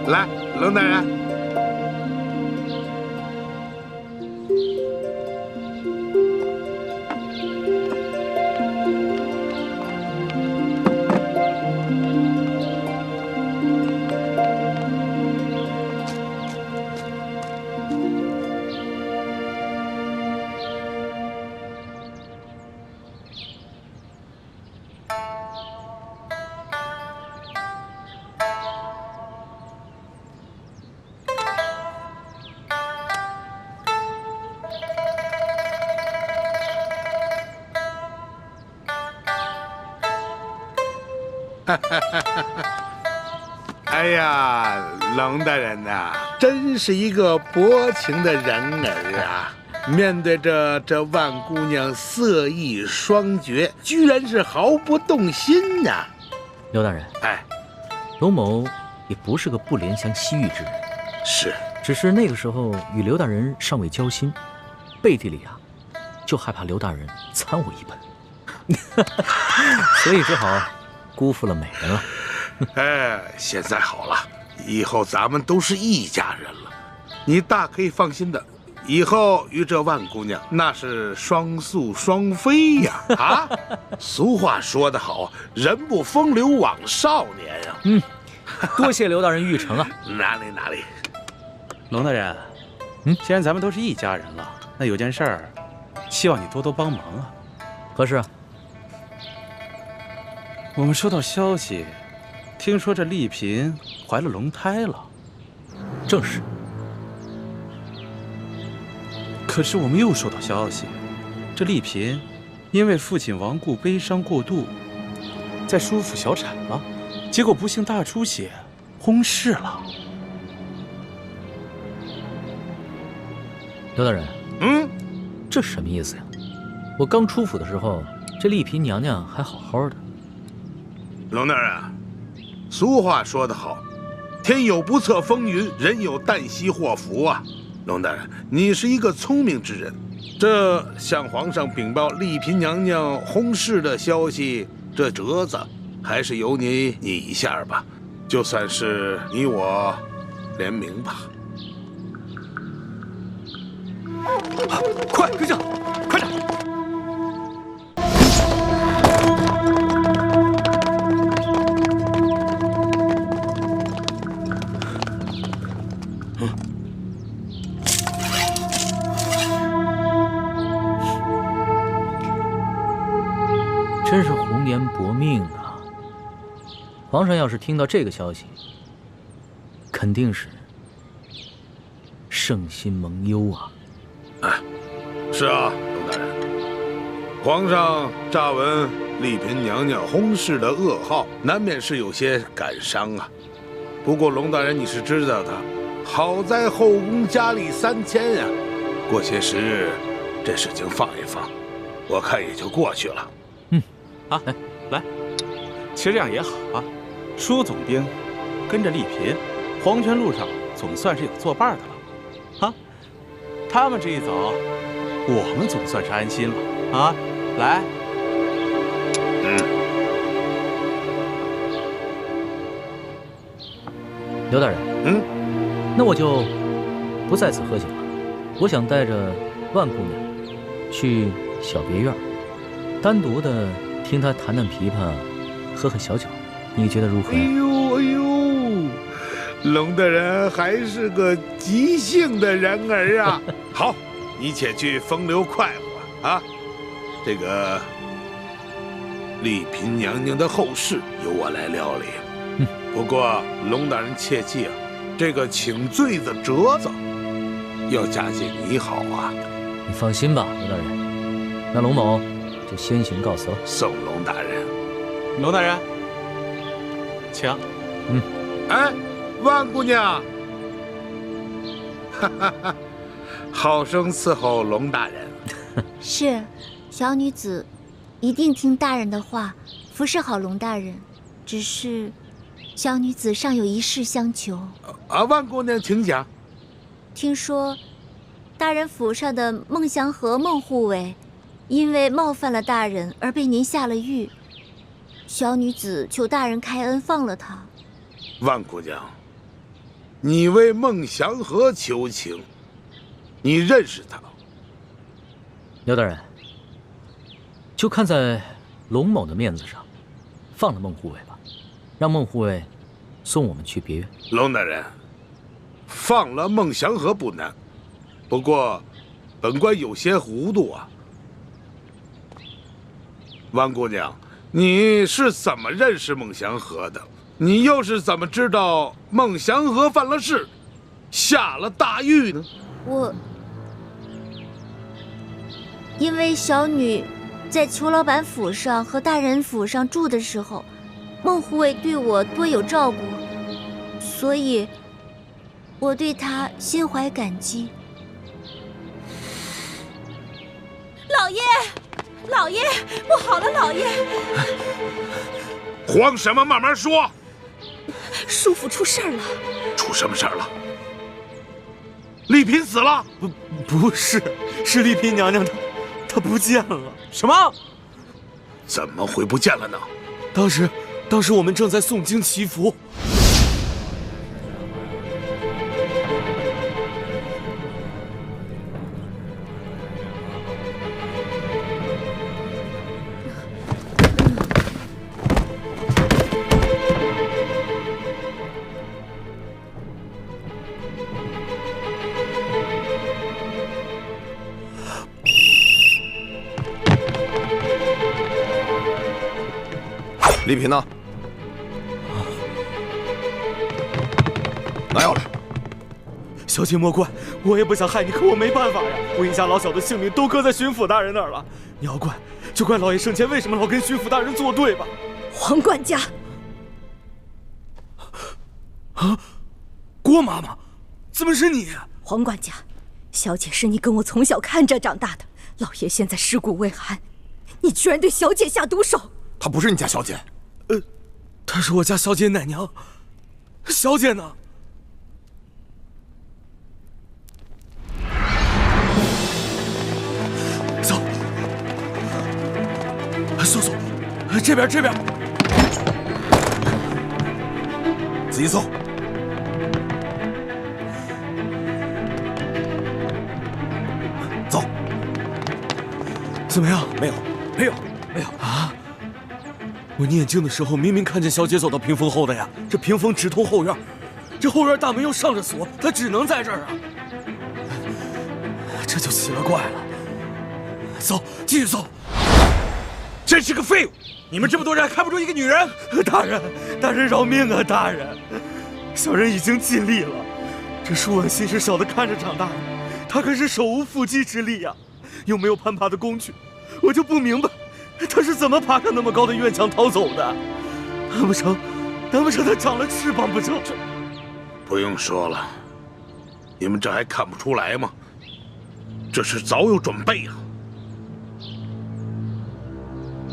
来，龙大人。哎呀，龙大人呐，真是一个薄情的人儿啊！面对着这万姑娘色艺双绝，居然是毫不动心呐！刘大人，哎，龙某也不是个不怜香惜玉之人，是，只是那个时候与刘大人尚未交心，背地里啊，就害怕刘大人参我一本，所以只好辜负了美人了。哎，现在好了，以后咱们都是一家人了，你大可以放心的，以后与这万姑娘那是双宿双飞呀！啊，俗话说得好，人不风流枉少年呀。多谢刘大人玉成啊！哪里。龙大人，既然咱们都是一家人了，那有件事儿，希望你多多帮忙啊。何事啊？我们收到消息，听说这丽嫔怀了龙胎了。正是。可是我们又收到消息，这丽嫔因为父亲亡故悲伤过度，在舒府小产了，结果不幸大出血，薨逝了。刘大人，这什么意思呀？我刚出府的时候，这丽嫔娘娘还好好的。龙大人，俗话说得好，天有不测风云，人有旦夕祸福啊。龙大人，你是一个聪明之人，这向皇上禀报丽嫔娘娘薨逝的消息，这折子还是由你拟一下吧，就算是你我联名吧。快跟上，快点！真是红颜薄命啊！皇上要是听到这个消息，肯定是圣心蒙忧啊！是啊，龙大人，皇上乍闻丽嫔娘娘薨逝的噩耗，难免是有些感伤啊。不过龙大人你是知道的，好在后宫佳丽3000呀，过些时日，这事情放一放，我看也就过去了。啊，来，其实这样也好啊。舒总兵跟着丽嫔，黄泉路上总算是有作伴的了。啊，他们这一走，我们总算是安心了啊。来，刘大人，那我就不在此喝酒了。我想带着万姑娘去小别院，单独的听她弹弹琵琶，喝喝小酒，你觉得如何？哎呦，龙大人还是个急性的人儿啊！好，你且去风流快活啊。这个丽嫔娘娘的后事由我来料理。不过龙大人切记啊，这个请罪的折子要加紧拟好啊。你放心吧，刘大人。那龙某就先行告辞了。送龙大人。龙大人，请。哎，万姑娘，好生伺候龙大人。是，小女子一定听大人的话，服侍好龙大人。只是，小女子尚有一事相求。万姑娘，请讲。听说，大人府上的孟祥和孟护卫，因为冒犯了大人而被您下了狱。小女子求大人开恩放了他。万姑娘，你为孟祥和求情，你认识他？刘大人，就看在龙某的面子上，放了孟护卫吧，让孟护卫送我们去别院。龙大人，放了孟祥和不难，不过本官有些糊涂啊。万姑娘，你是怎么认识孟祥和的？你又是怎么知道孟祥和犯了事，下了大狱呢？因为小女在裘老板府上和大人府上住的时候，孟护卫对我多有照顾，所以我对他心怀感激。老爷，老爷，不好了，老爷！慌什么？慢慢说。舒府出事儿了。出什么事儿了？丽嫔死了？不是，是丽嫔娘娘她不见了。什么？怎么会不见了呢？当时我们正在诵经祈福。丽嫔呢？拿药来。小姐莫怪，我也不想害你，可我没办法呀。我一家老小的性命都搁在巡抚大人那儿了。你要怪，就怪老爷生前为什么老跟巡抚大人作对吧？黄管家，啊，郭妈妈，怎么是你？黄管家，小姐是你跟我从小看着长大的，老爷现在尸骨未寒，你居然对小姐下毒手！她不是你家小姐，她是我家小姐奶娘。小姐呢？走，搜搜，这边，自己搜。走。怎么样？没有啊！我念经的时候明明看见小姐走到屏风后的呀，这屏风直通后院，这后院大门又上着锁，她只能在这儿啊。这就奇了怪了。搜，继续搜。真是个废物！你们这么多人还看不出一个女人？大人饶命啊！大人，小人已经尽力了。这舒婉心是小的看着长大的，她可是手无缚鸡之力呀，又没有攀爬的工具，我就不明白。他是怎么爬上那么高的院墙逃走的？难不成他长了翅膀不成？不用说了，你们这还看不出来吗？这是早有准备啊！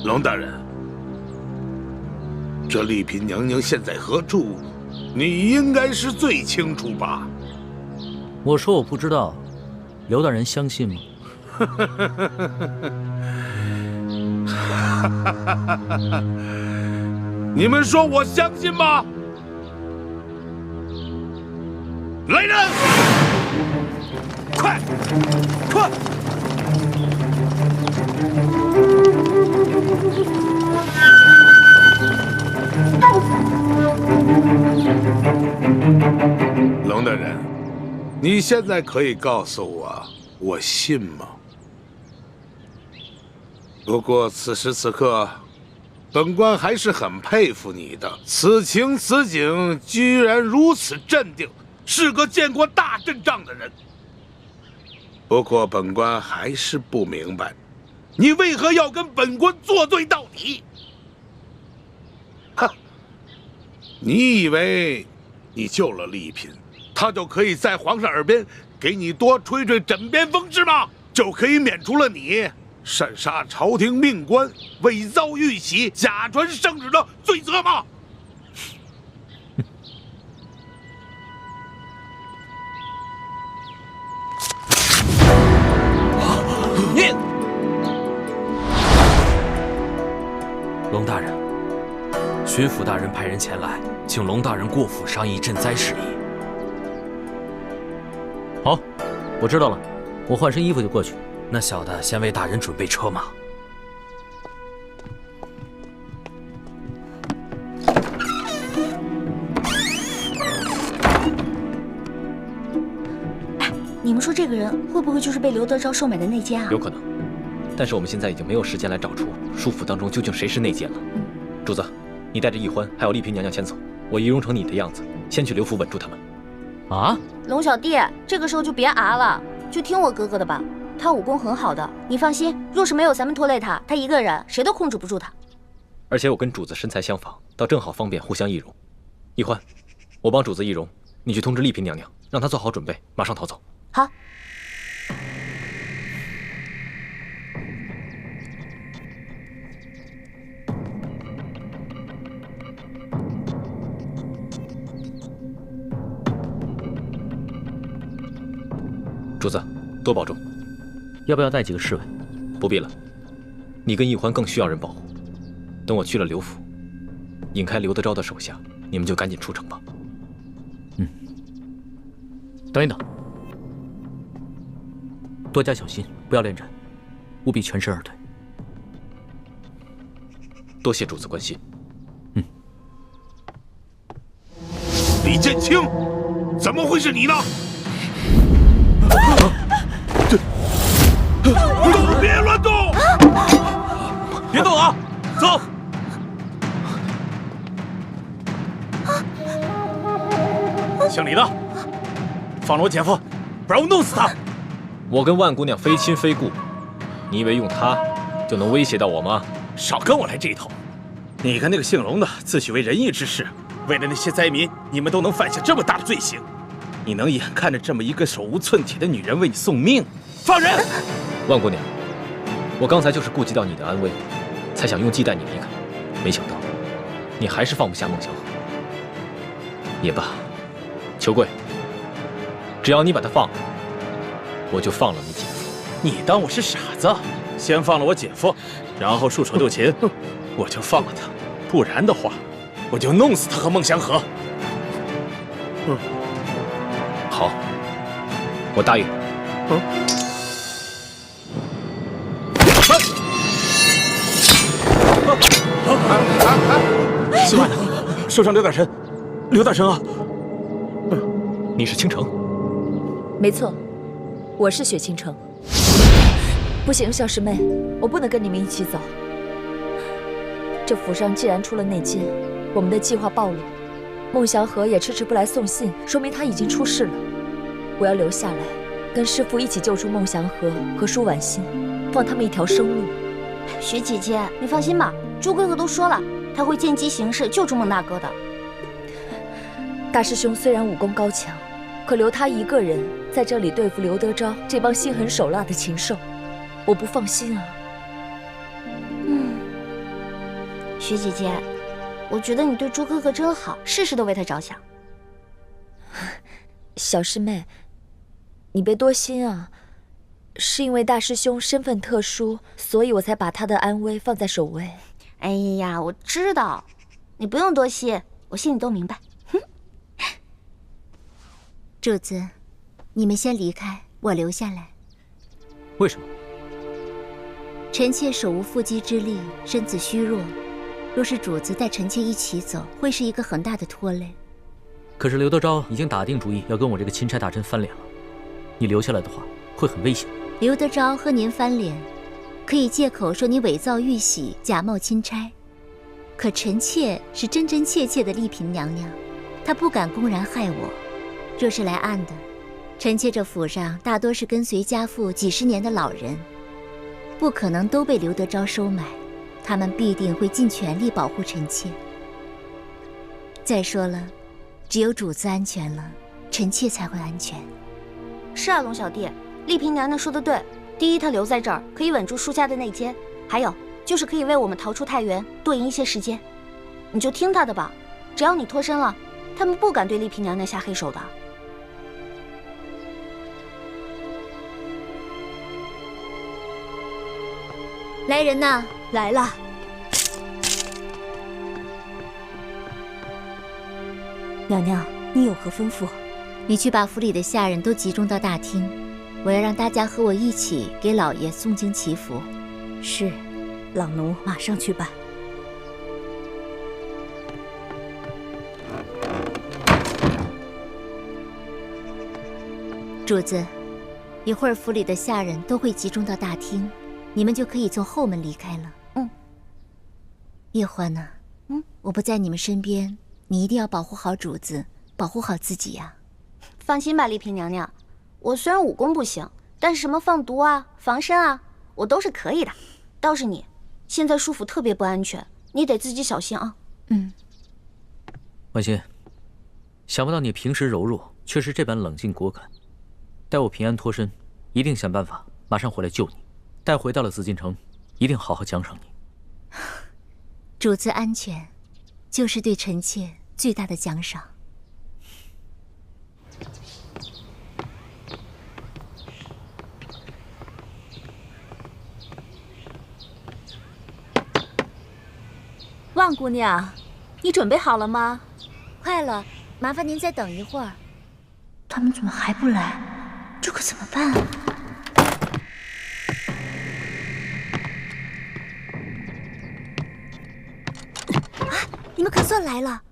龙大人，这丽嫔娘娘现在何处？你应该是最清楚吧？我说我不知道，刘大人相信吗？你们说我相信吗？来人，快！龙大人，你现在可以告诉我，我信吗？不过此时此刻，本官还是很佩服你的。此情此景，居然如此镇定，是个见过大阵仗的人。不过本官还是不明白，你为何要跟本官作对到底？哈！你以为你救了丽嫔，她就可以在皇上耳边给你多吹吹枕边风是吗？就可以免除了你擅杀朝廷命官、伪造玉玺、假传圣旨的罪责吗？你，龙大人，巡抚大人派人前来，请龙大人过府商议赈灾事宜。好，我知道了，我换身衣服就过去。那小的先为大人准备车马。你们说这个人会不会就是被刘德昭收买的内奸啊？有可能，但是我们现在已经没有时间来找出舒府当中究竟谁是内奸了。主子，你带着易欢还有丽嫔娘娘先走，我仪容成你的样子，先去刘府稳住他们。啊，龙小弟，这个时候就别啊了，就听我哥哥的吧。他武功很好的，你放心，若是没有咱们拖累他，他一个人谁都控制不住他。而且我跟主子身材相仿，倒正好方便互相易容。易欢，我帮主子易容，你去通知丽嫔娘娘，让她做好准备，马上逃走。好。主子，多保重。要不要带几个侍卫？不必了，你跟易欢更需要人保护。等我去了刘府，引开刘德昭的手下，你们就赶紧出城吧。等一等，多加小心，不要恋战，务必全身而退。多谢主子关心。李建清，怎么会是你呢？都别乱动！别动啊！走！姓李的，放了我姐夫，不然我弄死他！我跟万姑娘非亲非故，你以为用她就能威胁到我吗？少跟我来这一套！你跟那个姓龙的自诩为仁义之士，为了那些灾民，你们都能犯下这么大的罪行，你能眼看着这么一个手无寸铁的女人为你送命？放人！万姑娘，我刚才就是顾及到你的安危，才想用计带你离开，没想到你还是放不下孟祥和。也罢，裘贵，只要你把他放了，我就放了你姐夫。你当我是傻子？先放了我姐夫，然后束手就擒，我就放了他。不然的话，我就弄死他和孟祥和。好，我答应。姓万的，受伤刘大神，刘大神啊！你是倾城？没错，我是雪倾城。不行，小师妹，我不能跟你们一起走。这府上既然出了内奸，我们的计划暴露，孟祥和也迟迟不来送信，说明他已经出事了。我要留下来，跟师父一起救出孟祥和和舒婉心，放他们一条生路。雪姐姐，你放心吧，朱哥哥都说了，他会见机行事救出孟大哥的。大师兄虽然武功高强，可留他一个人在这里对付刘德昭这帮心狠手辣的禽兽，我不放心啊。雪姐姐，我觉得你对朱哥哥真好，事事都为他着想。小师妹，你别多心啊。是因为大师兄身份特殊，所以我才把他的安危放在首位。哎呀，我知道，你不用多心，我心里都明白。主子，你们先离开，我留下来。为什么？臣妾手无缚鸡之力，身子虚弱，若是主子带臣妾一起走，会是一个很大的拖累。可是刘德昭已经打定主意要跟我这个钦差大臣翻脸了，你留下来的话会很危险。刘德昭和您翻脸，可以借口说你伪造玉玺，假冒钦差。可臣妾是真真切切的丽嫔娘娘，她不敢公然害我。若是来暗的，臣妾这府上大多是跟随家父几十年的老人，不可能都被刘德昭收买，他们必定会尽全力保护臣妾。再说了，只有主子安全了，臣妾才会安全。是啊，龙小弟，丽嫔娘娘说的对。第一，她留在这儿可以稳住舒家的内奸，还有就是可以为我们逃出太原多赢一些时间。你就听她的吧，只要你脱身了，他们不敢对丽嫔娘娘下黑手的。来人呐，来了。娘娘，你有何吩咐？你去把府里的下人都集中到大厅，我要让大家和我一起给老爷诵经祈福。是，老奴马上去办。主子，一会儿府里的下人都会集中到大厅，你们就可以从后门离开了。叶欢呢？我不在你们身边，你一定要保护好主子，保护好自己呀。放心吧，丽嫔娘娘，我虽然武功不行，但是什么放毒啊、防身啊，我都是可以的。倒是你，现在舒府特别不安全，你得自己小心啊。婉心，想不到你平时柔弱，却是这般冷静果敢。待我平安脱身，一定想办法马上回来救你。待回到了紫禁城，一定好好奖赏你。主子安全，就是对臣妾最大的奖赏。万姑娘，你准备好了吗？快了，麻烦您再等一会儿。他们怎么还不来？这可怎么办啊？你们可算来了！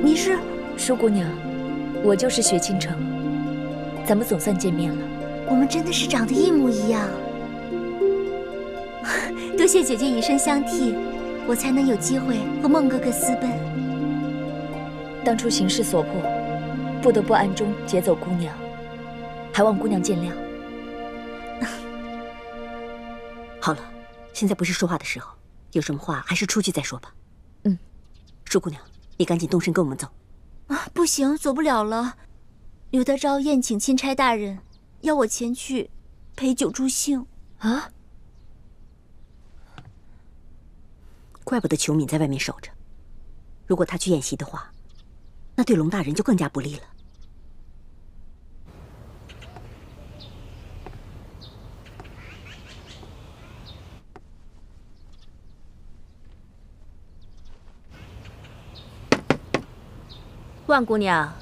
你是舒姑娘，我就是雪倾城，咱们总算见面了。我们真的是长得一模一样。多谢姐姐以身相替，我才能有机会和孟哥哥私奔。当初形势所迫，不得不暗中劫走姑娘，还望姑娘见谅。好了，现在不是说话的时候，有什么话还是出去再说吧。舒姑娘，你赶紧动身跟我们走。不行，走不了了。刘德昭宴请钦差大人，要我前去陪酒助兴。啊？怪不得裘敏在外面守着。如果他去宴席的话，那对龙大人就更加不利了。万姑娘，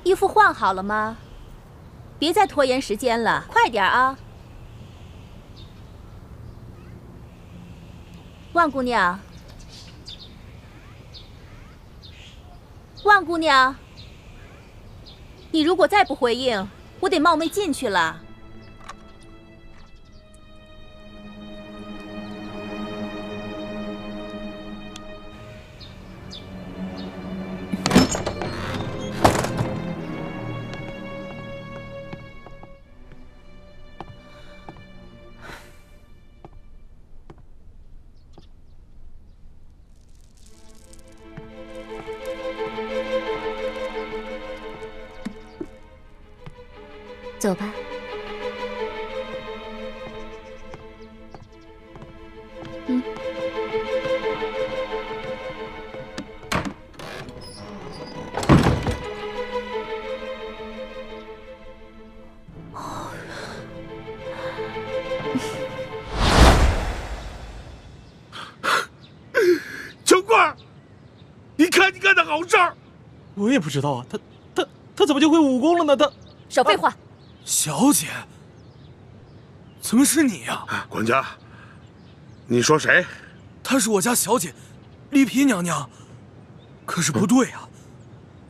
衣服换好了吗？别再拖延时间了，快点啊！万姑娘，万姑娘，你如果再不回应，我得冒昧进去了。走吧。秋官，你看你干的好事儿！我也不知道啊，他怎么就会武功了呢？他少废话。小姐，怎么是你呀？管家，你说谁？她是我家小姐，丽嫔娘娘。可是不对啊，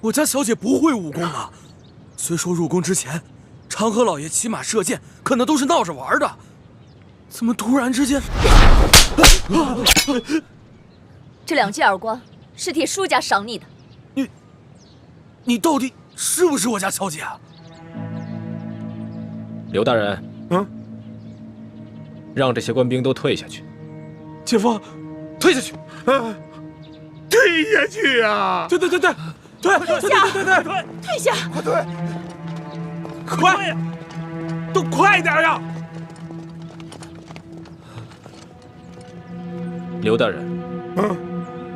我家小姐不会武功啊。虽说入宫之前，长河老爷骑马射箭，可那都是闹着玩的。怎么突然之间？这2记耳光是替舒家赏你的。你到底是不是我家小姐啊？刘大人，让这些官兵都退下去。姐夫，退下去，退下去啊！对，退下，退下，快退，快，都快点呀！刘大人，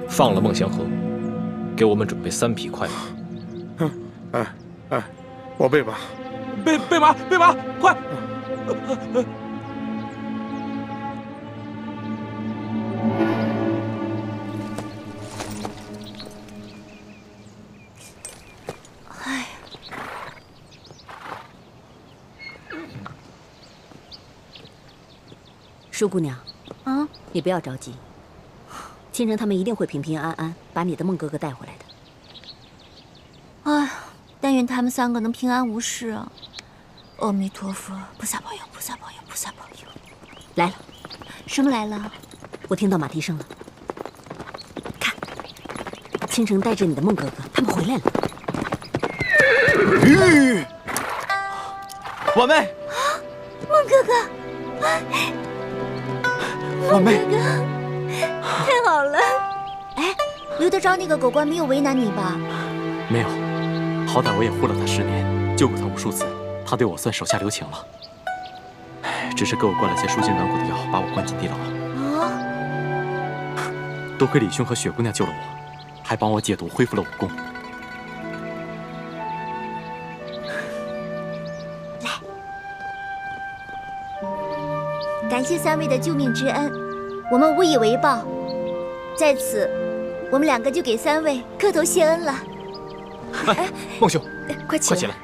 放了孟祥和，给我们准备3匹快马。我备马。备马，快！哎，舒姑娘，你不要着急，青城他们一定会平平安安把你的孟哥哥带回来的。哎，但愿他们3个能平安无事啊！阿弥陀佛，菩萨保佑，菩萨保佑，菩萨保佑！来了，什么来了？我听到马蹄声了。看，青城带着你的孟哥哥，他们回来了。婉妹，孟哥哥，婉妹，太好了！哎，刘德昭那个狗官没有为难你吧？没有，好歹我也护了他10年，救过他无数次，他对我算手下留情了。只是给我灌了些舒筋软骨的药，把我关进地牢。多亏李兄和雪姑娘救了我，还帮我解毒，恢复了武功。感谢3位的救命之恩，我们无以为报。在此，我们2个就给3位磕头谢恩了。哎，孟兄，快起来！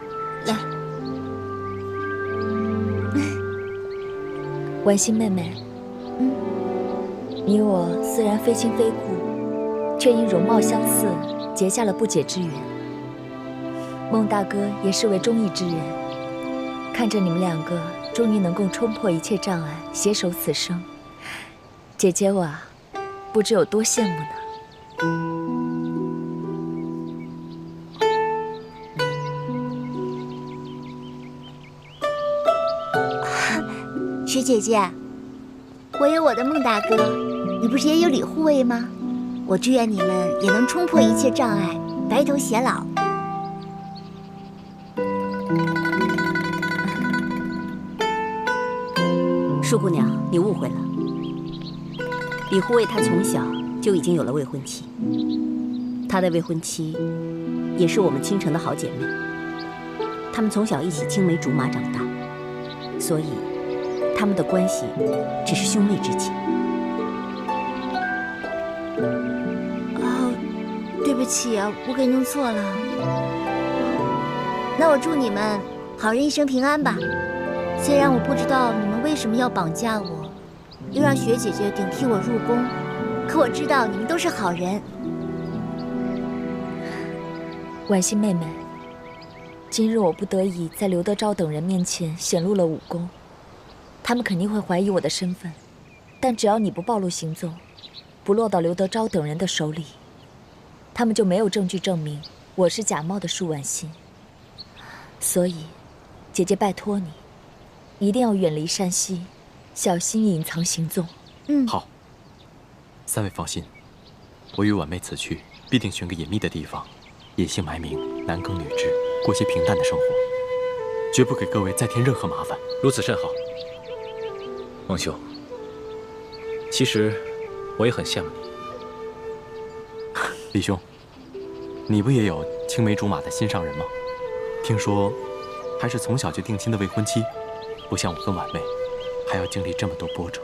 来，婉心妹妹，你我虽然非亲非故，却因容貌相似，结下了不解之缘。孟大哥也是位忠义之人，看着你们2个终于能够冲破一切障碍，携手此生。姐姐我啊，不知有多羡慕呢。徐姐姐，我有我的孟大哥，你不是也有李护卫吗？我祝愿你们也能冲破一切障碍，白头偕老。舒姑娘，你误会了。李护卫他从小就已经有了未婚妻，他的未婚妻也是我们倾城的好姐妹，她们从小一起青梅竹马长大，所以他们的关系只是兄妹之情。对不起啊，我给弄错了。那我祝你们好人一生平安吧。虽然我不知道你们为什么要绑架我，又让雪姐姐顶替我入宫，可我知道你们都是好人。婉欣妹妹，今日我不得已在刘德昭等人面前显露了武功，他们肯定会怀疑我的身份，但只要你不暴露行踪，不落到刘德昭等人的手里，他们就没有证据证明我是假冒的舒婉欣。所以，姐姐拜托你，一定要远离山西，小心隐藏行踪。好。三位放心，我与婉妹此去必定选个隐秘的地方，野性埋名，男耕女织，过些平淡的生活，绝不给各位再添任何麻烦。如此甚好。孟兄，其实我也很羡慕你。李兄，你不也有青梅竹马的心上人吗？听说还是从小就定亲的未婚妻，不像我跟婉妹，还要经历这么多波折。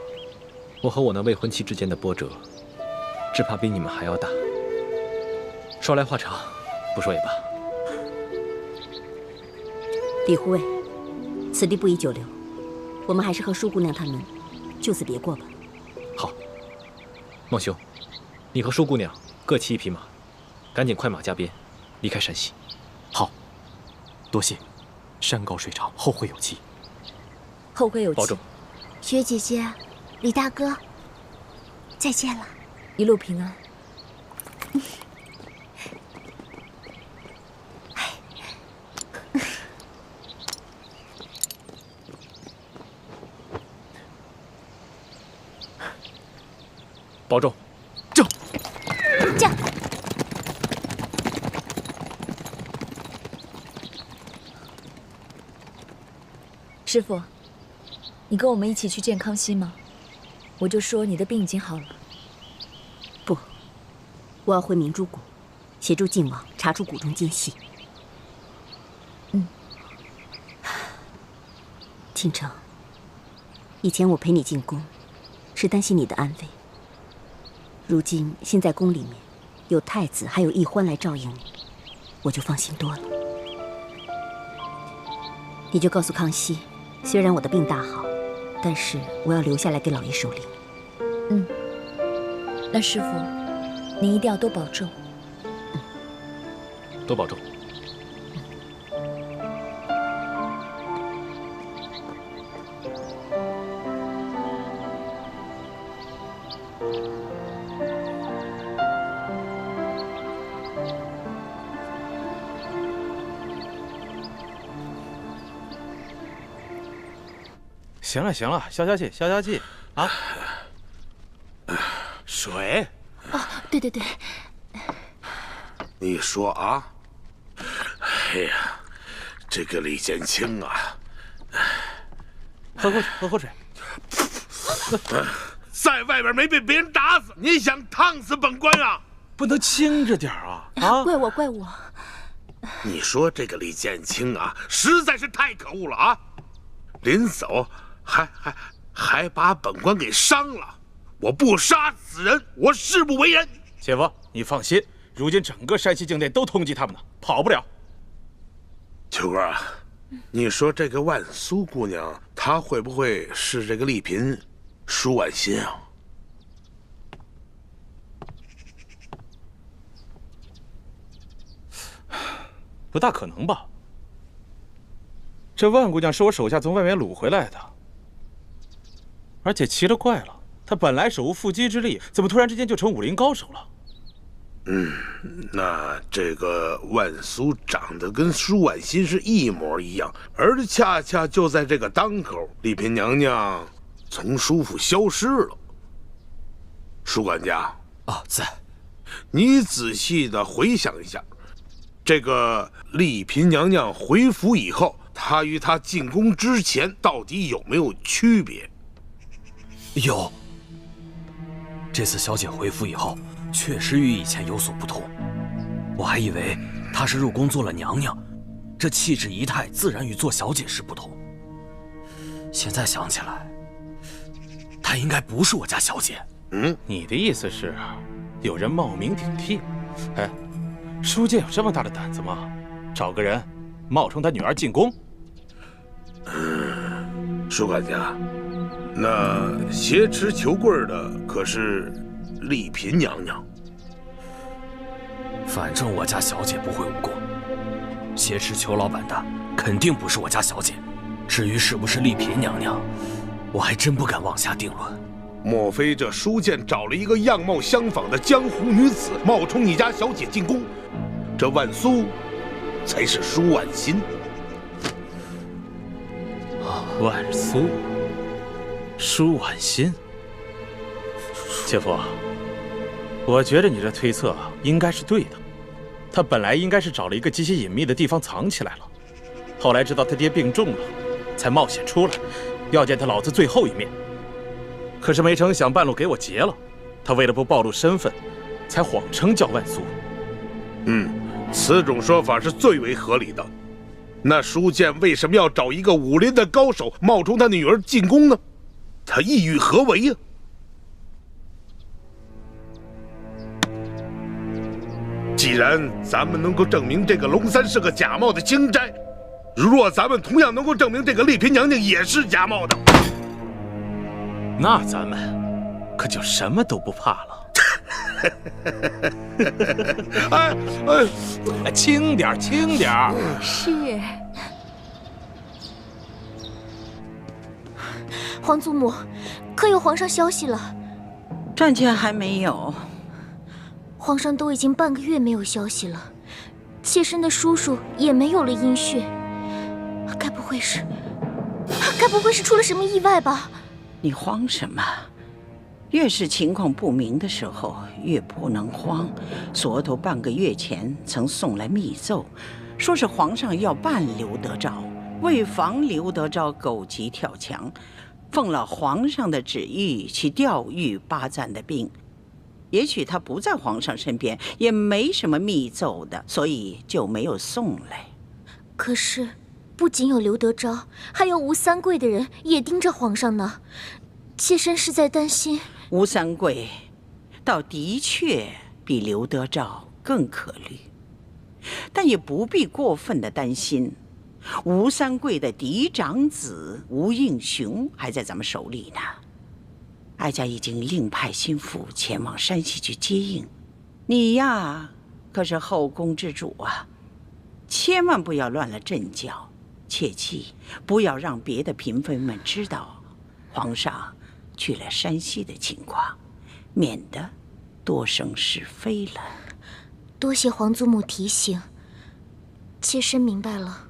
我和我那未婚妻之间的波折，只怕比你们还要大。说来话长，不说也罢。李护卫，此地不宜久留，我们还是和舒姑娘他们就此别过吧。好，孟兄，你和舒姑娘各骑一匹马，赶紧快马加鞭，离开山西。好，多谢。山高水长，后会有期。后会有期。保重。雪姐姐，李大哥，再见了。一路平安。保重。走。驾。师傅，你跟我们一起去见康熙吗？我就说你的病已经好了。不，我要回明珠谷，协助晋王查出谷中奸细。倾城，以前我陪你进宫，是担心你的安危。如今现在宫里面有太子还有奕欢来照应你，我就放心多了。你就告诉康熙，虽然我的病大好，但是我要留下来给老爷守灵。那师傅，您一定要多保重。多保重。行了行了，消消气消消气啊！水。对对对。你说啊？哎呀，这个李建清啊，喝口水，喝口水。在外边没被别人打死，你想烫死本官啊？不能轻着点啊！啊！怪我怪我。你说这个李建清啊，实在是太可恶了啊！临走还把本官给伤了。我不杀此人，我誓不为人。姐夫，你放心，如今整个山西境内都通缉他们呢，跑不了。秋哥啊，你说这个万苏姑娘，她会不会是这个丽嫔舒婉欣啊？不大可能吧？这万姑娘是我手下从外面掳回来的，而且奇了怪了，她本来手无缚鸡之力，怎么突然之间就成武林高手了？那这个万苏长得跟舒婉心是一模一样，而恰恰就在这个当口，丽嫔娘娘从舒府消失了。舒管家啊，在。你仔细的回想一下，这个丽嫔娘娘回府以后，她与她进宫之前到底有没有区别？有。这次小姐回府以后，确实与以前有所不同。我还以为她是入宫做了娘娘，这气质仪态自然与做小姐时不同。现在想起来，她应该不是我家小姐。你的意思是，有人冒名顶替？哎，舒剑有这么大的胆子吗？找个人冒充他女儿进宫？舒管家，那挟持裘贵的可是丽嫔娘娘。反正我家小姐不会武功，挟持裘老板的肯定不是我家小姐。至于是不是丽嫔娘娘，我还真不敢妄下定论。莫非这舒剑找了一个样貌相仿的江湖女子，冒充你家小姐进宫？这万苏才是舒婉心。万苏，舒婉心。姐夫，我觉得你这推测应该是对的。他本来应该是找了一个极其隐秘的地方藏起来了，后来知道他爹病重了，才冒险出来，要见他老子最后一面。可是没成想半路给我劫了，他为了不暴露身份，才谎称叫万苏。此种说法是最为合理的。那舒剑为什么要找一个武林的高手冒充他女儿进宫呢？他意欲何为呀？既然咱们能够证明这个龙三是个假冒的钦差，若咱们同样能够证明这个丽嫔娘娘也是假冒的，那咱们可就什么都不怕了。哎，轻点，轻点。是。皇祖母，可有皇上消息了？暂且还没有。皇上都已经半个月没有消息了，妾身的叔叔也没有了音讯，该不会是出了什么意外吧？你慌什么？越是情况不明的时候，越不能慌。锁头半个月前曾送来密奏，说是皇上要办刘德昭，为防刘德昭狗急跳墙，奉了皇上的旨意去调御巴赞的兵。也许他不在皇上身边，也没什么密奏的，所以就没有送来。可是，不仅有刘德昭，还有吴三桂的人也盯着皇上呢。妾身是在担心。吴三桂倒的确比刘德昭更可虑，但也不必过分的担心。吴三桂的嫡长子吴应熊还在咱们手里呢。哀家已经另派心腹前往山西去接应。你呀，可是后宫之主啊，千万不要乱了阵脚，切记不要让别的嫔妃们知道皇上去了山西的情况，免得多生是非了。多谢皇祖母提醒，妾身明白了。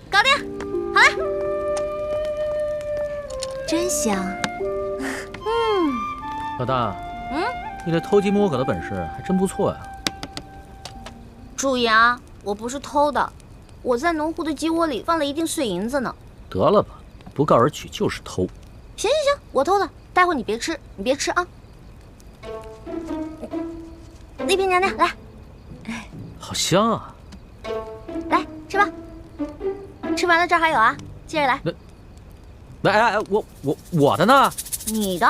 搞定，好嘞。真香。老大，你这偷鸡摸狗的本事还真不错呀。注意啊，我不是偷的，我在农户的鸡窝里放了一锭碎银子呢。得了吧，不告而取就是偷。行，我偷的，待会你别吃啊。丽嫔娘娘，来，好香啊！来吃吧。吃完了这儿还有啊，接着来。哎，我的呢？你的？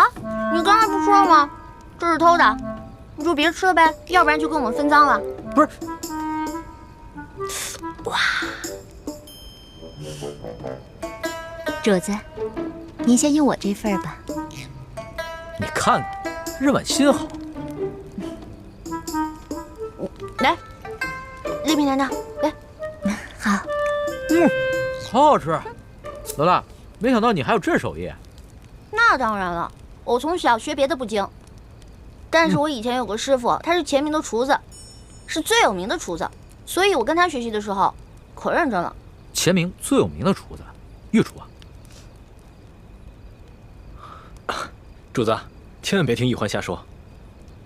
你刚才不说了吗？这是偷的，你就别吃了呗，要不然就跟我们分赃了。不是。哇，主子，您先用我这份吧。你看看，任婉心好。来，丽嫔娘娘，来。好。好好吃。老大，没想到你还有这手艺。那当然了，我从小学别的不精，但是我以前有个师傅，他是前明的厨子，是最有名的厨子，所以我跟他学习的时候可认真了。前明最有名的厨子，御厨啊。主子，千万别听易欢瞎说。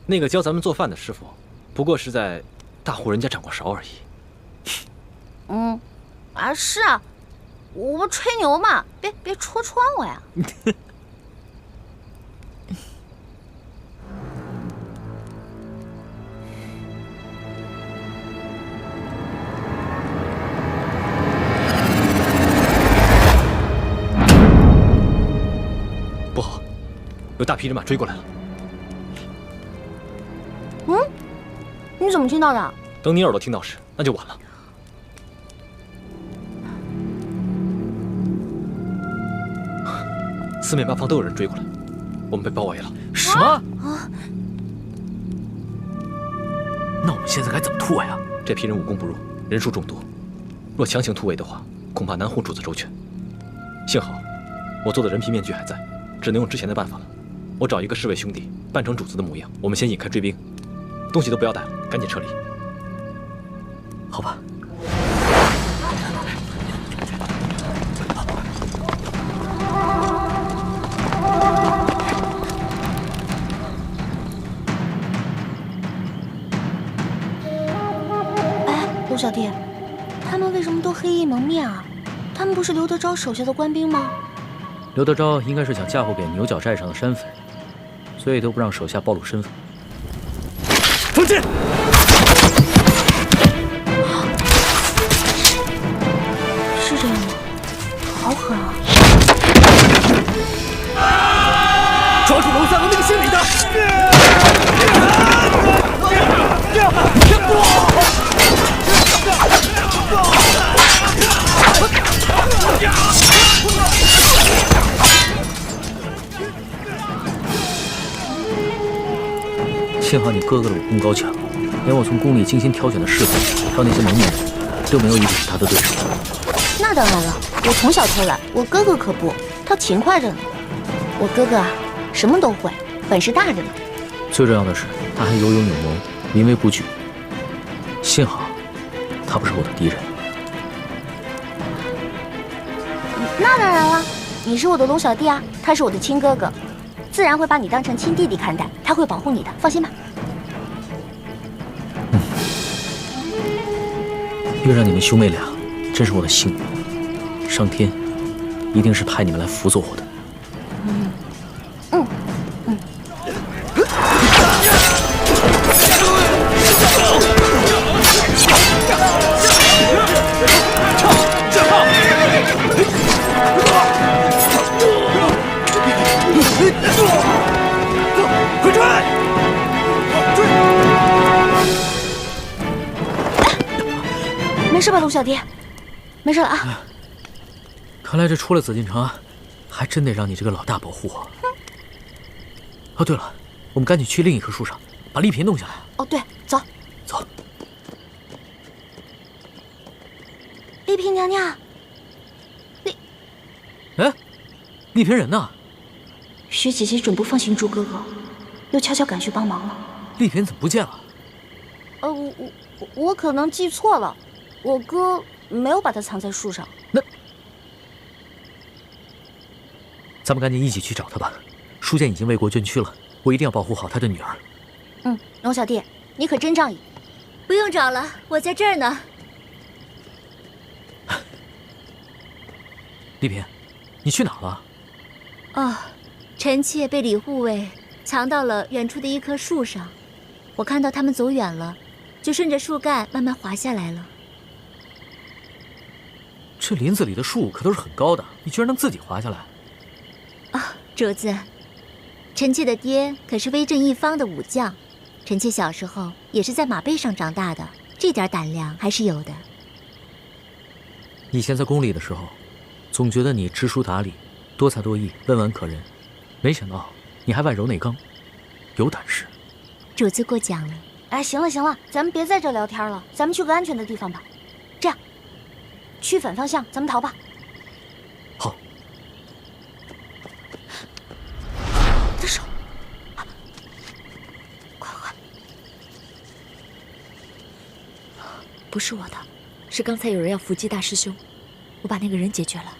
那个教咱们做饭的师傅，不过是在大户人家掌过勺而已。是啊，我不吹牛嘛，别戳穿我呀。不好，有大批人马追过来了。你怎么听到的？等你耳朵听到时，那就晚了。四面八方都有人追过来，我们被包围了。什么？那我们现在该怎么突围啊？这批人武功不弱，人数众多，若强行突围的话，恐怕难护主子周全。幸好我做的人皮面具还在，只能用之前的办法了。我找一个侍卫兄弟扮成主子的模样，我们先引开追兵，东西都不要带了，赶紧撤离。好吧。陆小弟，他们为什么都黑衣蒙面啊？他们不是刘德昭手下的官兵吗？刘德昭应该是想嫁祸给牛角寨上的山匪，所以都不让手下暴露身份。封禁！是这样吗？好狠啊！抓住楼下的那个姓李的！幸好你哥哥的武功高强，连我从宫里精心挑选的侍卫，还有那些蒙面人，都没有一个是他的对手。那当然了，我从小偷懒，我哥哥可不，他勤快着呢。我哥哥啊，什么都会，本事大着呢。最重要的是，他还有勇有谋，临危不惧。幸好，他不是我的敌人。那当然了，你是我的龙小弟啊，他是我的亲哥哥，自然会把你当成亲弟弟看待，他会保护你的，放心吧。遇上你们兄妹俩，真是我的幸运。上天一定是派你们来辅佐我的。快追！没事吧，陆小弟？没事了啊。看来这出了紫禁城，还真得让你这个老大保护我。哦，对了，我们赶紧去另一棵树上，把丽嫔弄下来。哦，对，走。走。丽嫔娘娘。哎，丽嫔人呢？薛姐姐准不放心朱哥哥，又悄悄赶去帮忙了。丽嫔怎么不见了？我可能记错了，我哥没有把她藏在树上。那咱们赶紧一起去找她吧。书剑已经为国捐躯了，我一定要保护好他的女儿。龙小弟，你可真仗义。不用找了，我在这儿呢。丽嫔，你去哪了？哦，臣妾被李护卫藏到了远处的一棵树上，我看到他们走远了，就顺着树干慢慢滑下来了。这林子里的树可都是很高的，你居然能自己滑下来？啊，主子，臣妾的爹可是威震一方的武将，臣妾小时候也是在马背上长大的，这点胆量还是有的。以前在宫里的时候，总觉得你知书达理，多才多艺，温婉可人，没想到你还外柔内刚，有胆识。主子过奖了。哎，行了行了，咱们别在这聊天了，咱们去个安全的地方吧。这样，去反方向，咱们逃吧。好。你的手，快快！不是我的，是刚才有人要伏击大师兄，我把那个人解决了。